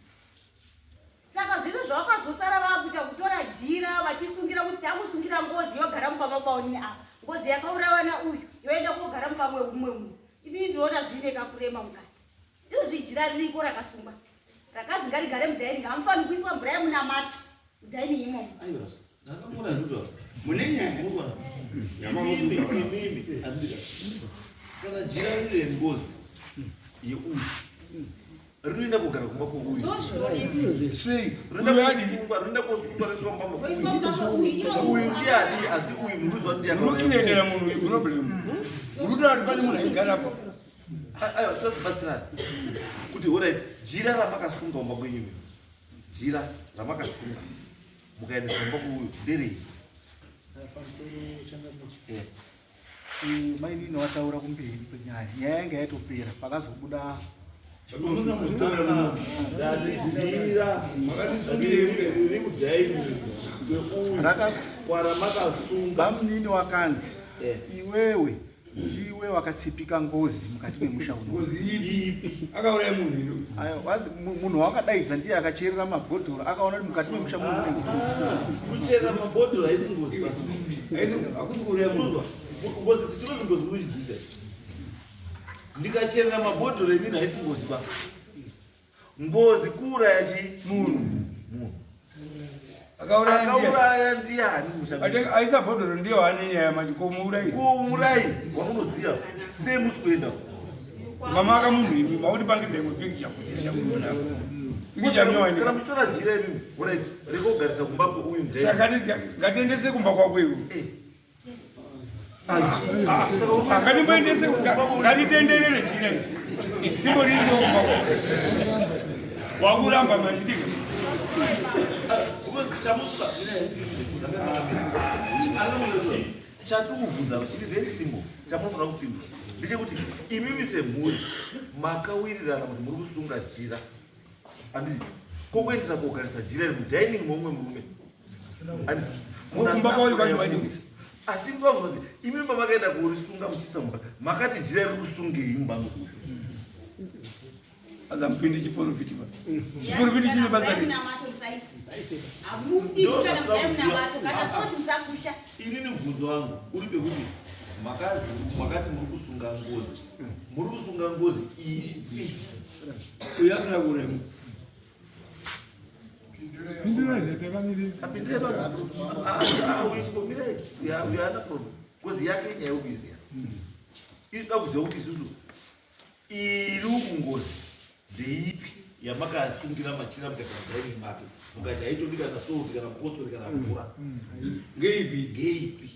Saka zviro zvavakazosara vakuita kutora jira vachisungira kuti takusungira ngozi yogara mupamba paonini apa, ngozi yakaurawana uyu yoenda kogara mupamwe umwe munhu. Ini ndinoona zvine kakurema mukadzi. Ndizvo zvijira ririko rakasungwa rakazi ngarigare mudhaini, hamufaniri kuiswa mvura yemunamata mudhaini imomo. Aiwa, ndakamura ndoto mune nyaya imimi andika kana jira riri ngozi yeuyu rinoenda kugara kumba kwouyu rinoenda kosungwa roiswa mubamba uyu ndiani asi uyu murudzwa ndianokinendera munhu uyu problem ruda ari pane munhu aigarapo. Aiwa, totibatsirani kuti orit jira ramakasunga kumba kwenyu, jira ramakasunga mukaendesa kumba kwouyu nderei? Maini inowataura kumberi kwenyaya nyaya yanga yatopera pakazobuda ndatijira riri kudhaini kwaramakasunga munini wakanzi iwewe ndiwe wakatsipika ngozi mukati memusha uno. Ngozi ipi? Akauraya munhu iro. Munhu wakadaidza ndiye akacherera mabhodhoro akaona kuti mukati memusha muno kucherera mabhodhoro haisi ngozi pa. Hakusi kuuraya munhu. Ngozi kuchinozi ngozi muizvisa. Ndikacherera mabhodhoro emini haisi ngozi pa. Ngozi kuuraya munhu. Akauraya ndiani mushabiki? Aisa bhodhoro ndiyo hane nyaya manje komuurayi. Komuurayi wamunoziva semusi kuenda. Mama akamunhu imi mautipangidzire mupikisha kuti ndakuona. Pikisha nyowa kana mutora jira imi orit rekogarisa kumba kweuyu mudhaini. Saka ngatiendese kumba kwako iwe. Ngatimboendese ngatitenderere jira iri. Timboriise kumba kwako. Wakuramba mandidika. Chamusuka chatiri kubvunza chiri very simple chamunofanira kupindura ndechekuti imimi semhuri makawirirana kuti muri kusunga jira handiti kokuendesa kogarisa jira iri mudhaining momwe murume asi ndivabvunza kuti imimi pamakaenda kurisunga muchisa mumba makati jira riri kusungei mumbango azamupindi chiporofiti pa chiporofiti chine basa ri inini mubvunzo wangu uri pekuti makati muri kusunga ngozi ipi uyu asina kuremu ngozi yake nyayaukuiziya izvida kuziva kuti isusu iri ukungozi ndeipi yamakasungira machira mukaisa mudhaini make mukati haitodi kana souti kana postori kana mvura ngeipi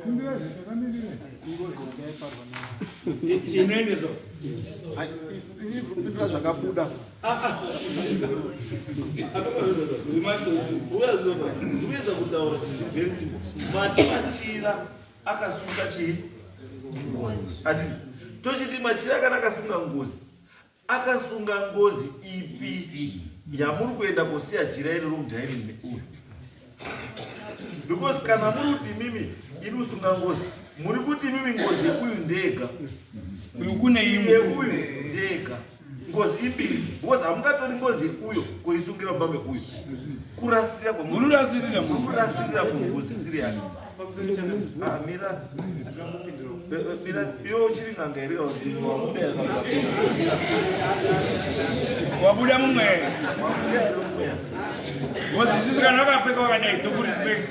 kumbira zvakamirira ingozi yakaiparwa chinoendeso kupindura zvakabuda uyenza kutaura chinhu very simple mati machira akasunga chii ati tochiti machira kana akasunga ngozi akasunga ngozi ipi yamuri kuenda kusiya jira iri romudhaini uyu because kana muri kuti mimi iri kusunga ngozi muri kuti mimi ngozi yeuyu ndega uyu kune imwe yeuyu ndega ngozi imbiri because hamungatori ngozi yeuyo kuisungira mubambe uyu kurasirira kurasirira kungozi siri yani mira yo chiri nganga iri wabuda mumwe ngozi kana wakapfeka wakadai tokurespect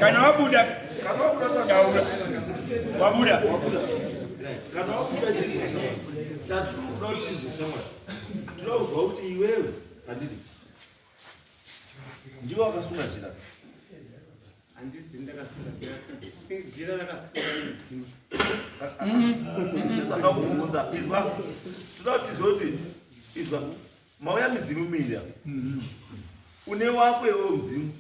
kana wabuda wabuda kana wabuda chizwe chatinoda kuti chizwe shamwari tinoda kuzwa kuti iwewe handiti ndiwo wakasunga jira handisi ndakasunga jira rakasunga nedzimwe ndinoda kuvhunza izwa tinoda kuti tizoti izwa mauya midzimu mira une wako iwewe mudzimu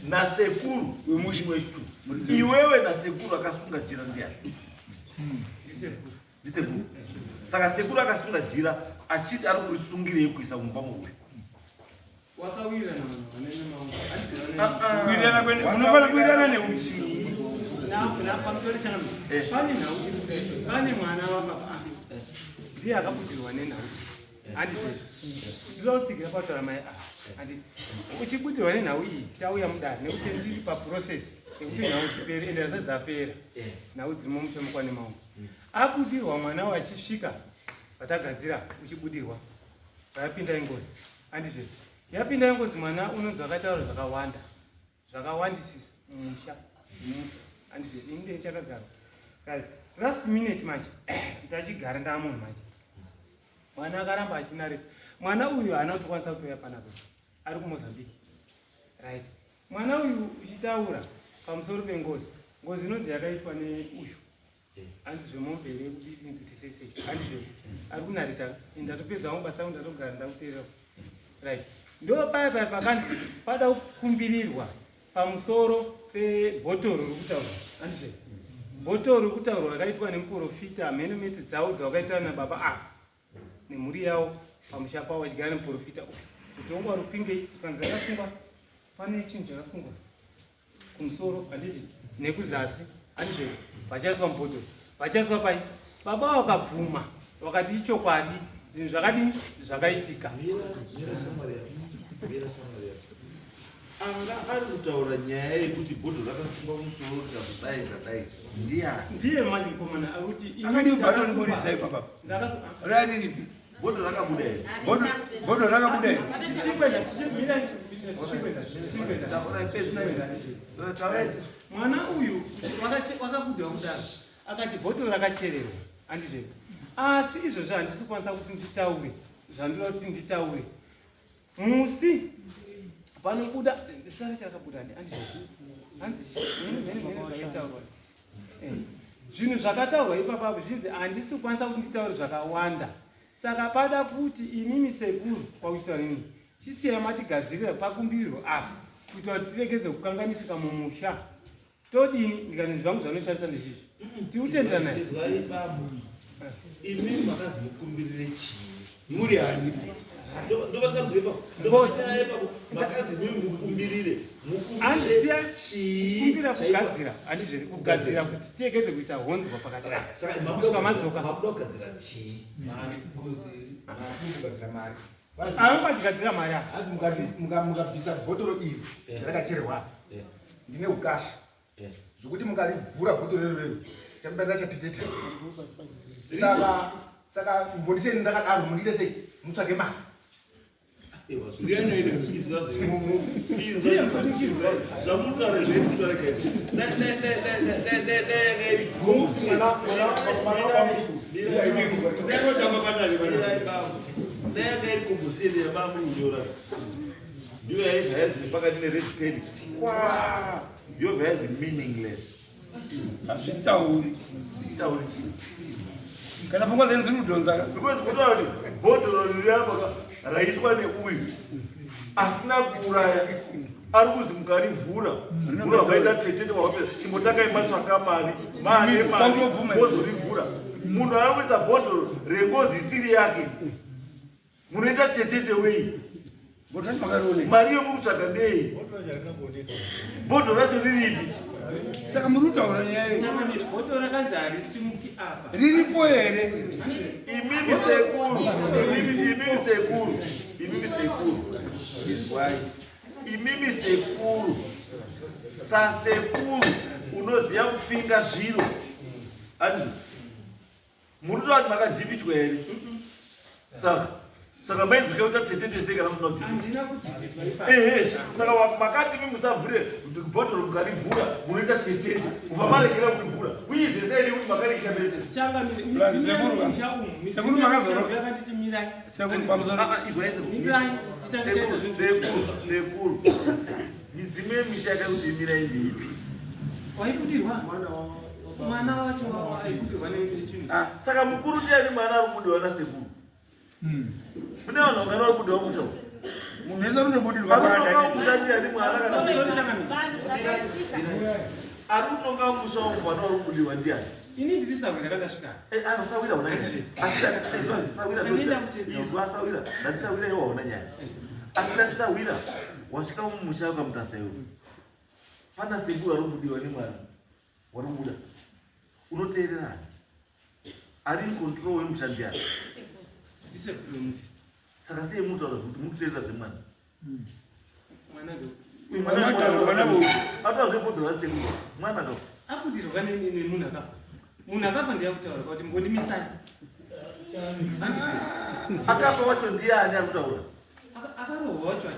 nasekuru wemushimwe chitu iwewe nasekuru akasunga jira ndiani ndisekuru saka sekuru akasunga jira achiti ari kurisungirei kuisa mumba mouyu wakawirirana munhu vanene maungu unofana kuwirirana neuchii pamusoro changu pane nhau pane mwana wababa ndiye akabudirwa nenhau ndinotsigira pataura mai andi uchibudirwa nenhau iyi tauya mudare nekuti ndiri paprocess yekuti nhau dzipere ende hasati dzapera nhau dziri momusomukwa nemaungu abudirwa mwana wachisvika vatagadzira uchibudirwa vayapinda ingozi andizve yapinda ingozi mwana unonzi vakataura zvakawanda zvakawandisisa musha andizve inde chakagara right last minute manje ndachigara ndamunhu manje mwana akaramba achinareta mwana uyu haana kutokwanisa kutoya panapo ari kumozambiki right mwana uyu uchitaura pamusoro pengozi ngozi inonzi yakaitwa neuyu handizve mobhere kuti sese handizve ari kunareta ndatopedza mabasa angu ndatogara ndakuteerera right ndo paya pakanzi pada kukumbirirwa pamusoro pebhotoro rokutaurwa handizve bhotoro rokutaurwa rakaitwa nemuprofita mhenomete dzavo dzavakaitwa nababa ava nemhuri yavo pamusha pavo vachigara nemuprofita kuti ongwa rupingei ukanzi akasungwa pane chinhu chakasungwa kumusoro handiti nekuzasi handizve vachaiswa mubhotoro vachaiswa pai baba vakabvuma vakati ichokwadi zvinhu zvakadini zvakaitika anga ari kutaura nyaya yekuti bhodho rakasungwa musoro rikazodai zvadai ndiani ndiye mandikomana akuti rariripi bhodho rakabuda here bhodho rakabuda here mwana uyu wakabudwa kudaro akati bhotoro rakachererwa handizve asi izvozvo handisi kukwanisa kuti nditaure zvandinoda kuti nditaure musi panobuda sara chakabuda handizvazvaitaurwa zvinhu zvakataurwa ipapapo zvinzi handisi kukwanisa kuti nditaure zvakawanda saka pada kuti inini sekuru kwakuchitaura nini chisiyai matigadzirira pakumbirirwa apa kuitira kuti tiregeze kukanganisika mumusha todini ndikanhu zvangu zvanoshandisa ndezvizvi tiutendera naye imi makazi mukumbirire chii muri hani makazi mimi mukumbirire andisiya kumbira kugadzira handizve kugadzira kuti tiegedze kuita honzwa pakati kusvika madzoka mabuda kugadzira chii mari anongatigadzira mari hanzi mukabvisa bhotoro iri rakachererwa ndine ukasha zvokuti mukarivhura bhotoro rero chambarira chateteta saka mbondiseni ndakadaro mundiite sei mutsvage mari zvamutaura zveikutorekaizvo nayakairikombosiyeni yamamunyora ndiyo yaibva yazi pakati nered pen yobva yazi meaningless hazvitauri Tauri chini. kana pfungwa dzenyu dziri kudhonza Because kutaura kuti bhodhoro riri apa raiswa neuyu asina kuuraya ari kuzi mukarivhura vhura vaita tetete vape chimbotangai matsvaka mari vozorivhura munhu arikuisa bhodhoro rengozi isiri yake munoita tetete wei mari yomukutsvaga ndei bhodhoro racho riripi saka muri kutaura nyaya bhodhoro rakanzi harisimuki apa riripo here imimi sekuru izwai imimi sekuru sasekuru unoziva kupinga zviro ani muri kutovati makadhibitwa here saka maizvika kuita tetete sei kana musina kudhibitwa saka makati mi musavhure bhodhoro mukarivhura munoita tetete kubva maregera kurivhura uyize sei nekuti makarikira bese sekuru midzimwe misha yakakuti imirai ndeipi waibudirwa mwana wacho aibudirwa nechinhu saka mukuru ndiani mwana ari kubudirwa nasekuru mune vanhu vangana vari kubudirwa musha munhu wese unobudirwa musha ndiani mwana kana ari kutonga musha wangu mwana vari kubudirwa ndiani ini ndirisawira kandasvika sawira unanyaya ndandisawira iwo hauna nyaya asi ndandisawira wasvika mumusha ukamutasaiwo pana sekuru ari kubudirwa nemwana wari kubuda unoteererana ari incontrol wemusha ndiani saka sei mutaura kuti mukuteerera zvemwana atauzve bhodhoro rasekuru mwana ka abudirwa nemunhu akafa munhu akafa ndiyakutaura kuti mbondimisai akafa wacho ndiani ari kutaura akarohwa wacho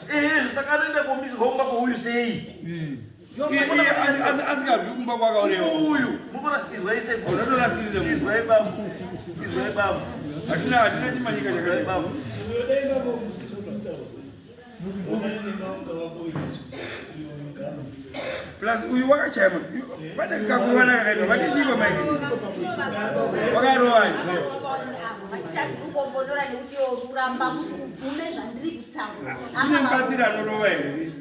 saka anoenda komisirwa kumba kwouyu sei asikazvi kumba kwakaonewa uyu mukona izwai sekuru izwai bambu izwai bambu hatina timanyika izwai bambu plus uyu wakachaya pane kakurwana kakaitwa pane chipo maiki wakarovani kune mubatsiri anorova here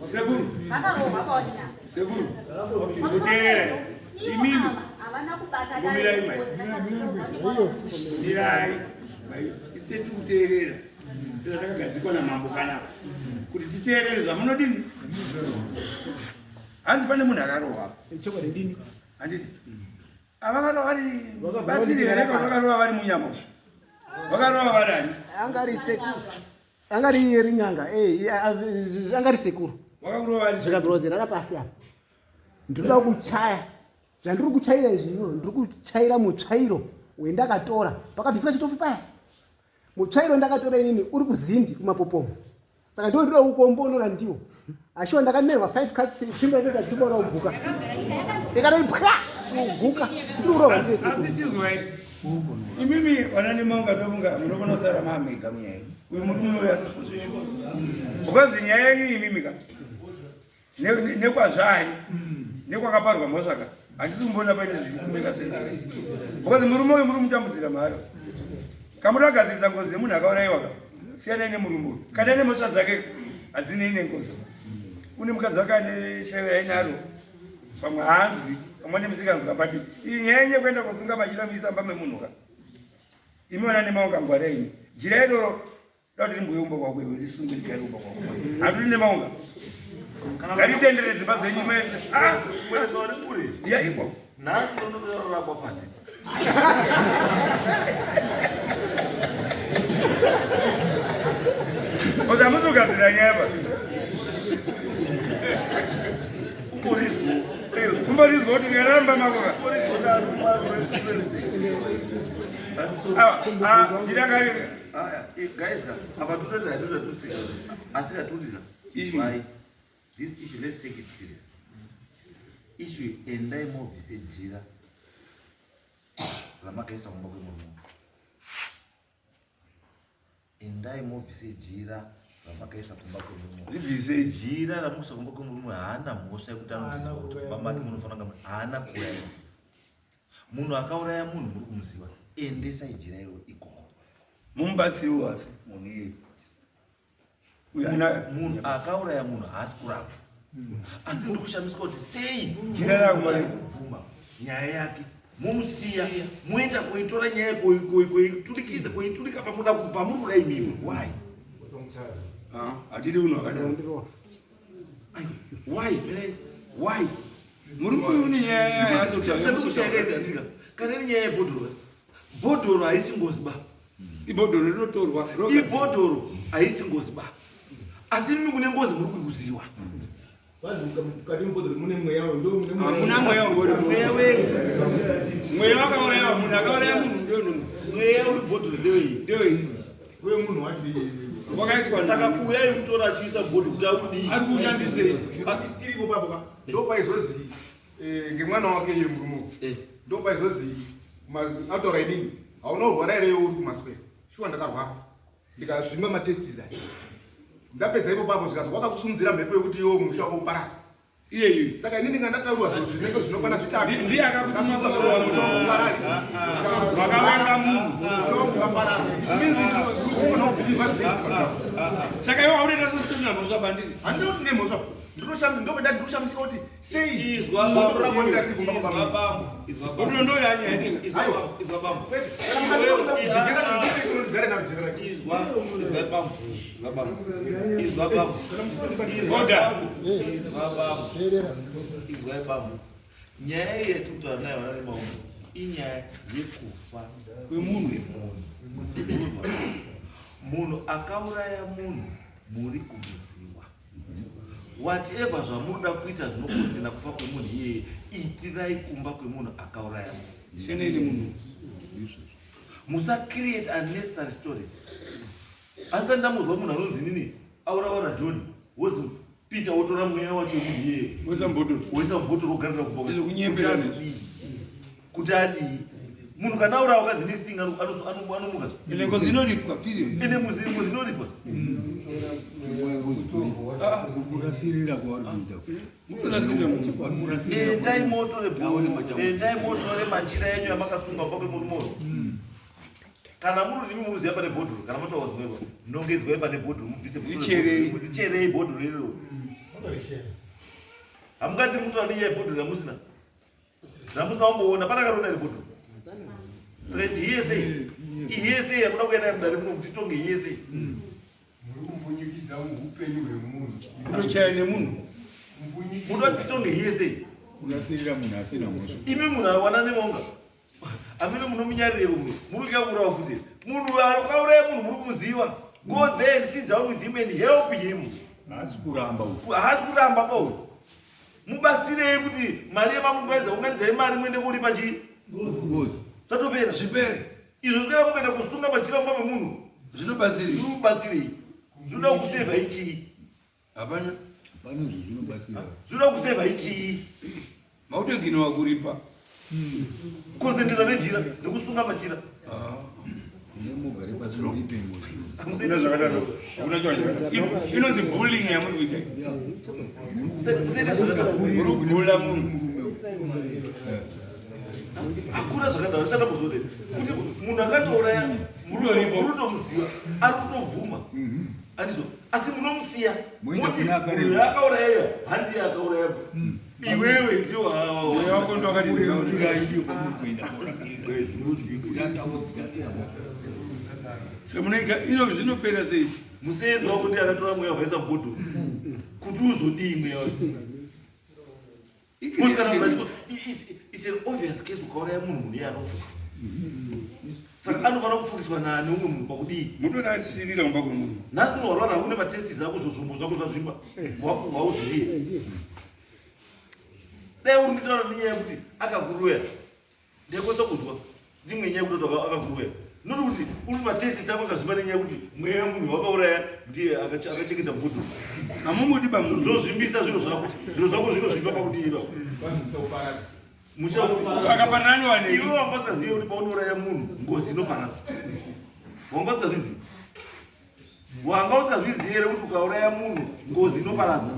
sekuru sekuru kuteerera imimi gumirai mai irai isiteti kuteerera zvatakagadzikwa namambo kanapa kuti titeerere zvamunodini hanzi pane munhu akarova chokwadi ndini handiti avakarova vari basiri here vakakarova vari munyama vakarova vari ani angari rinyanga angari sekuru vakakurova vari zvikabhurozera pasi apa ndinoda kuchaya zvandiri kuchaira izvino ndiri kuchaira mutsvairo wendakatora pakabviswa chitofu paya mutsvairo ndakatora inini uri kuzindi kumapopomo saka ndo ndinoda kukombonora ndiwo ashuwa ndakamerwa 5 cards chimba ndakadzimora uguka ndikadai pwa uguka ndiurova ndese asi chizwai imimi vananimaunga ndofunga munokona kusara maamega munyaya uyu muti munoyasa because nyaya yenyu imimika nekwazvai nekwakaparwa mosvaka handisi kumboona paine zvikumeka sei because murume uyu muri mutambudzira mharo kamuti agadzirisa ngozi yemunhu akaurayiwa siyanai nemurume uyu kana nemhosva dzake hadzinei nengozi une mukadzi wake ane shaivira inaro pamwe haanzwi pamwe nemusikanzwa bati iyi nyaya yenye kuenda kusunga machira muisamba memunhuka imiona nemaunga ngwara ini jira iroro dauti rimboyeumba kwakwewe risunge rikairumba kwakwewe haturi nemaunga ngaritendere dzimba dzenyu mese yaiko nhasi ndonorarakwa pati oza muzogadzira nyaya pa kumborizwa kuti ngararamba makoka chirangari guys apa tototi hatotatusika asi katutira this issue let's take it serious issue endai movhise jira ramakaisa mumba kwemunhu endai movhise jira ramakaisa kumba kwemurume ribvise jira ramuisa kumba kwemurume haana mhosva yekuti anoziva kuti baba make munofanira haana kuuraya munhu akauraya munhu muri kumuziva endesai jira iro ikoko mumubatsiri wasi munhu iye munhu akauraya munhu haasi kurapa asi ndiri kushamiswa kuti sei jira rako kubvuma nyaya yake mumusiya muenda koitora nyaya koiturika pamuri kuda imimi why hatidi unhu akadaro why murume une nyaya kana iri nyaya yebhodhoro bhodhoro haisi ngozi ba ibhodhoro rinotorwa ibhodhoro haisi ngozi ba asi mimi mune ngozi muri kuikuziva hamuna mweya mweya wakauraya munhu akauraya munhu mweya uri bhodhoro ndewei wakaiswa saka kuuyai kutora achiisa bhodhoro kuti akudii ari kuushandisei tiripo papoka ndopaizozi ngemwana wake iye murume ndopaizozi ataura inini haunorwara ere uri kumaswera shuwa ndakarwara ndikazvima matestis ai ndapedza ipo papo zvikazi wakakusunzira mhepo yekuti iwo musha wauparara iyeyo saka inini ngandataurwa zviro zvinenge zvinokwana zvitatu ndiye akakutumaaa wakavanga munhu saka iwo haunoita sosina mhosva bandiri handinoti nemhosva ndopeda ndiroshamisika kuti sei bodo ndoyanya izwai bambo nyaya yetikutora nayo vana nemaungo inyaya yekufa kwemunhu munhu akauraya munhu muri kumuziva whatever zvamunoda kuita zvinokonzera kufa kwemunhu iyeye itirai kumba kwemunhu akauraya munhu seneni munhu musacreate unnecessary stories asi ndamuzwa munhu anonzi nini auraura John wozi Peter wotora mweya wacho munhu iyeye woisa mubhotoro ogarira kuboka kuti adii munhu kana aurawa ka the next thing anomuka ine ngozi inoripwa period ine muzi inoripwa kurasirira kwaari kuita mukurasirira munhu endai motore machira enyu yamakasunga kubva kwemurumoyo kana muri zvimi muziva pane bhodhoro kana motawazimwewa nongedzwai pane bhodhoro mubvisemudicherei bhodhoro iroro hamungati mutora nenyaya yebhodhoro ramusina wamboona pana karona iri bhodhoro saka idzi iyesei yakuda kuenda yakudari muno kuti tonge iyesei muri kumbunyikidza upenyu hwemunhu unochaya nemunhu mudoti tonge iyesei kurasirira munhu asina mhosva imi munhu wana nemaunga amene munomunyarire munhu muri kuyaurawa futi munhu akauraya munhu muri kumuziva go there and sit down with him and help him haasi kuramba pauyu mubatsirei kuti mari yemamungaidza unganidzai mari muende kuripa chii ngozi zvatopera zvipere izvo zvikara mukaenda kusunga machira mumba memunhu zvinobatsirei zvinoda kusevha ichii hapana zvinobatsira zvinoda kusevha ichii mautoginwa kuripa konzendera nejira nekusunga machira nemugare pasiripengo inonzi bullying yamuri kuita urikubhula munhu hakuna zvakadaro zvichadambozvode kuti munhu akatouraya murutomuziva ari kutobvuma andizvo asi munomusiya munhu akauraya handi akauraya iwewe ndio hao wako ndo semunega ino zvinopera sei musenzwa kuti akatora mweya wakaisa mubhodhoro kuti uzodii mweya wacho it's an obvious case ukauraya munhu iye anofuka saka anofanira kufukiswa neumwe munhu pakudii mutodatisirira kumba kwemunhu nhasi unorwara une matestis ako zvozvombo zvako zvazvimba wauziviye dai uri kuitaura nenyaya yekuti akakuroya ndaikwasa kuzwa ndimwe nyaya yekuti akakuroya noti kuti uri matestis ako akazvimba nenyaya yekuti mweya munhu wakauraya ndiye akachengeta mubhodhoro hamumudi pamunhu zozvimbisa zviro zvako zvinovimba pakudii akaparana wane iwe wanga usikazivi kuti paunouraya munhu ngozi inoparadza wanga usingazvizivi wanga usingazvizivi here kuti ukauraya munhu ngozi inoparadza.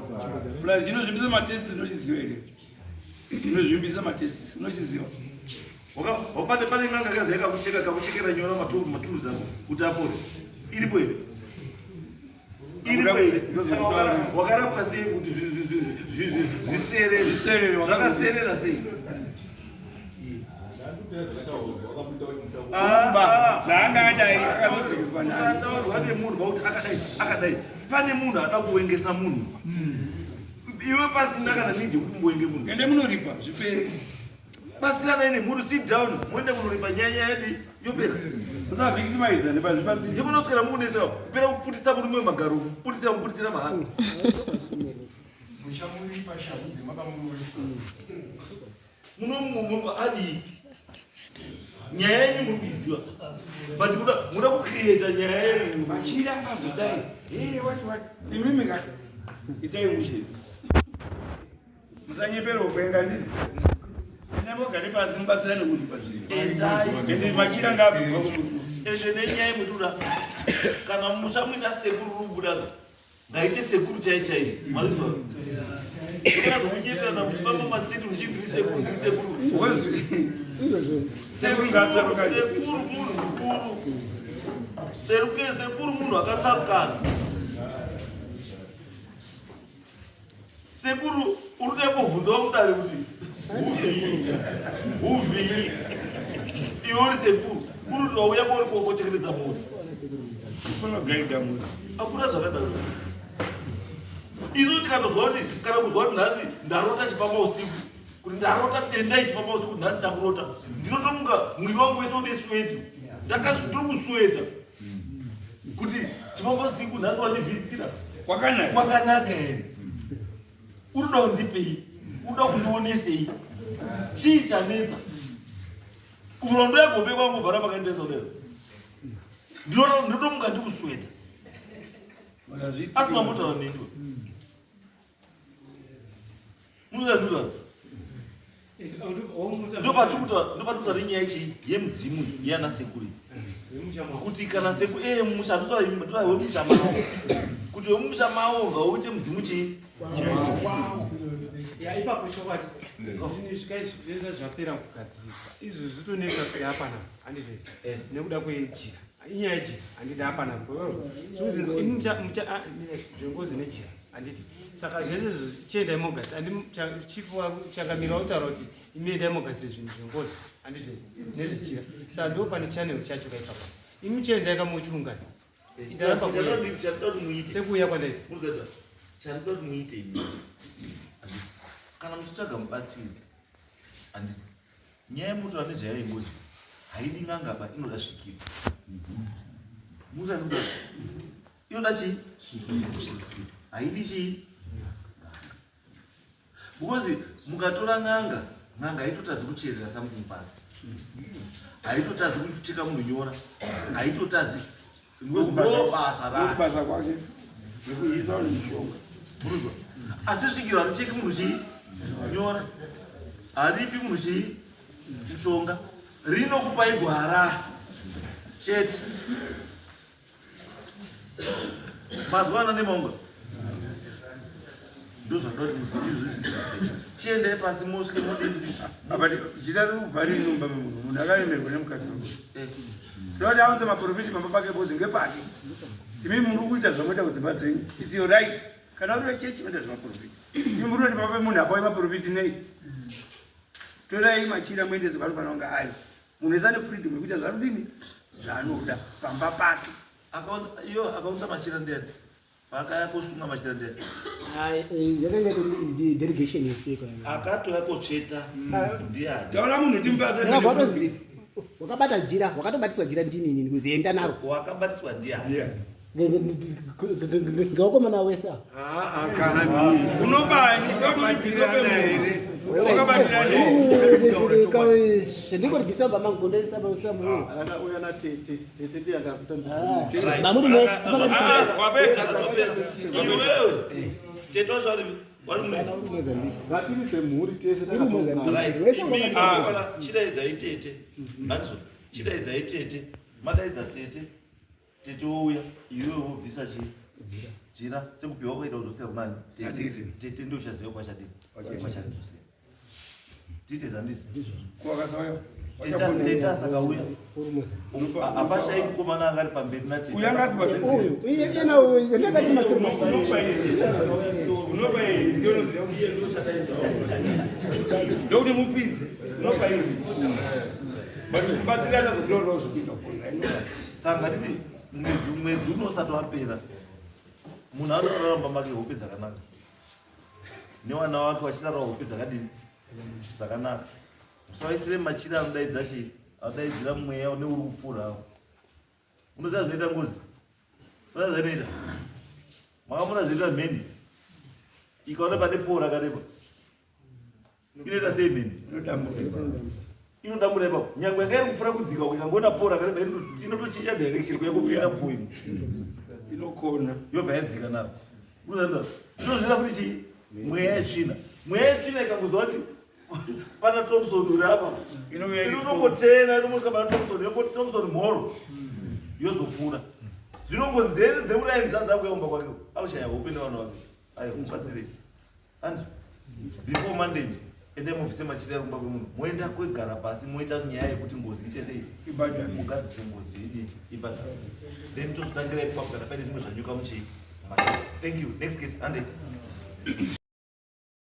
Zvinozvimbisa matesti zvinochiziva here? Zvinozvimbisa matesti unochiziva? Pane n'anga akazi kakuchekera nyora maturuzi ako kuti apore. Iripo here? Iripo here? Wakarapwa sei kuti zvisere zvakaserera sei? Usataurwa nemunhu pauti akadai. Pane munhu ada kuwengesa munhu. Iwe pasina kana nidi kuti muwenge munhu. Ende munoripa zvipere. Basirana nemhuri, sit down, muende kunoripa nyaya yedu yopera. Sasa victimize nepazvipasi. Ndikunotsvera mukunesa kupera kuputisa murume magaro, muputisira mahana. Muchamuripa shabuzi makamurisa. Munomupa adi. Nyaya yenyu muri kuiziva. But muda kucreate nyaya yenyu. Machira azodai. What? Imimi kati. Itai mushiri. Musanyepera kwenga ndiri. Ndinogara pasi mubatsira nekuripa zviri. Ende machira ngapi? Ezvo nenyaya yemutura kana muchamuita sekuru rubuda ngaite sekuru chaichai. Malizwa. Kana zvomunyeperana kuti famba masiti muchibviri sekuru. Sekuru munhu akatsarukana. Sekuru urikuda kuvhunza kudare kuti huvhiri iwe uri sekuru uri wauya kwauri kokochekeredza munhu unogaida munhu akuna zvakadaro. Isu tikatozwa kuti kana kuzwa kuti nhasi ndarota chifamba usiku kuti ndarota tendai chifamba usiku kuti nhasi ndakurota ndinotomuka mwiri wangu wese ude sweti ndakazvitiri kusweta kuti chifamba usiku nhasi wandivhizitira kwakanaka here. Unoda kundipei? Unoda kundionesei? Chii chanetsa? Kuvhura ndo yagope kwangu bvara pakandeso lero. Ndinotomuka ndikusweta. Asina mutaura neniwe. Munozandutaura? Ndopatutaura nenyaya yemudzimu yana sekuru. Kuti kana sekuru mushandotora wemusha mavo. Kuti wemusha mavo ngauite mudzimu chii? Ipapo chokwadi zvinhu zvikaizvizvesa zvapera kugadzirisa izvo zvitonetsa kuti hapana handizve nekuda kwejira inyaya yejira handiti hapana zvengozi nejira handiti saka zvese chiendai mogasi chifu changamira kutaura kuti imiendai mogasi zvinhu zvengozi handizve nezvejira saka ndo pane chanel chacho kaipapa imi chiendai kamuchiungana sekuuya kwandaita chandoda kuti muite imi kana muchitsvaga mubatsiri handiti nyaya yemutora nezvayo yengozi haidi n'angaba inoda svikiro. Muzanduka inoda chii? Haidi chii? Because mukatora n'anga haitotadzi kucherera something pasi, haitotadzi kucheka munhu nyora, haitotadzi ndo basa rake nekuisa mishonga. Asi svikiro haricheki munhu chii? Nyora. Haripi munhu chii? Mishonga. Rinokupai gwara chete. Mazwana nemaunga. Chiende pasi mosque modeli. Abadi jidadu bari numba munhu. Munhu akaemerwa nemukadzi wake. Lord aunze maprofiti pamba pake bozi ngepati. Imi munhu kuita zvamoita kuzibatseni. It's your right. Kana uri chechi unoita zvamaprofiti. Imi munhu kuti pamba munhu apawe maprofiti nei. Torai machira muendeze vanofana kunga ari. Munhu esane freedom yekuita zvarudini zvaanoda pamba pake. Akaunza machira ndiyani? Pakaya kusunga machira ndiyani? Yakanga ndi delegation yeseko. Akatoya kotsveta ndiyani? Taura munhu timbaza. Ngavatoziva. Wakabata jira, wakatobatiswa jira ndinini kuzienda naro. Wakabatiswa ndiyani? Ngakomana wesa. Kana unobani kwakutirana here. Wakabatira ndiko ndisamba mangondo samba usamu. Ana uyana tete ndiye akakutambisa. Mamudu no. Wapedza. Wewe. Teto zvari Vatiri semhuri tese chidaidza itete. Anzo chidaidza itete. Madaidza tete. tete ouya iwewe wobvisa jira sekupiwa kwaita kudzosera kunani tete ndio uchaziva kwachadini kwachadzosera tite zanditi tete asakauya apashai mukomana angari pamberi ndokuti mupinze saka titi mwedzi unosati wapera munhu anoraramba make hope dzakanaka nevana vake vachirara hope dzakadini dzakanaka musavaisire machira anodaidza chii anodaidzira mweya neuri kupfuurawo unoziva zvinoita ngozi oa zvinoita makamuna zvinoita mheni ikaona pane poo rakareba inoita sei mheni inodambura ipapo nyangwe yanga iri kufura kudzika ikangoona poo rakareba inotochinja direction kuya kupinda poo ino inokona yobva yadzika naro zvinozvinoita kuti chii mweya yetsvina ikangozwa kuti pana Thompson uri apa inotombotena inomosvika pana Thompson yongoti Thompson mhoro yozopfuura zvinongozi dzese dzemuraini dzadzakwe kumba kwake aushaya hope nevana vake ayo mubatsirei andi before Monday ende muvhise machira kumba kwemunhu moenda kwegara pasi moita nyaya yekuti ngozi iite sei mugadzise ngozi idii ibadhara then tozotangira ipapo kana paine zvimwe zvanyuka muchei. Thank you. Next case, Andy.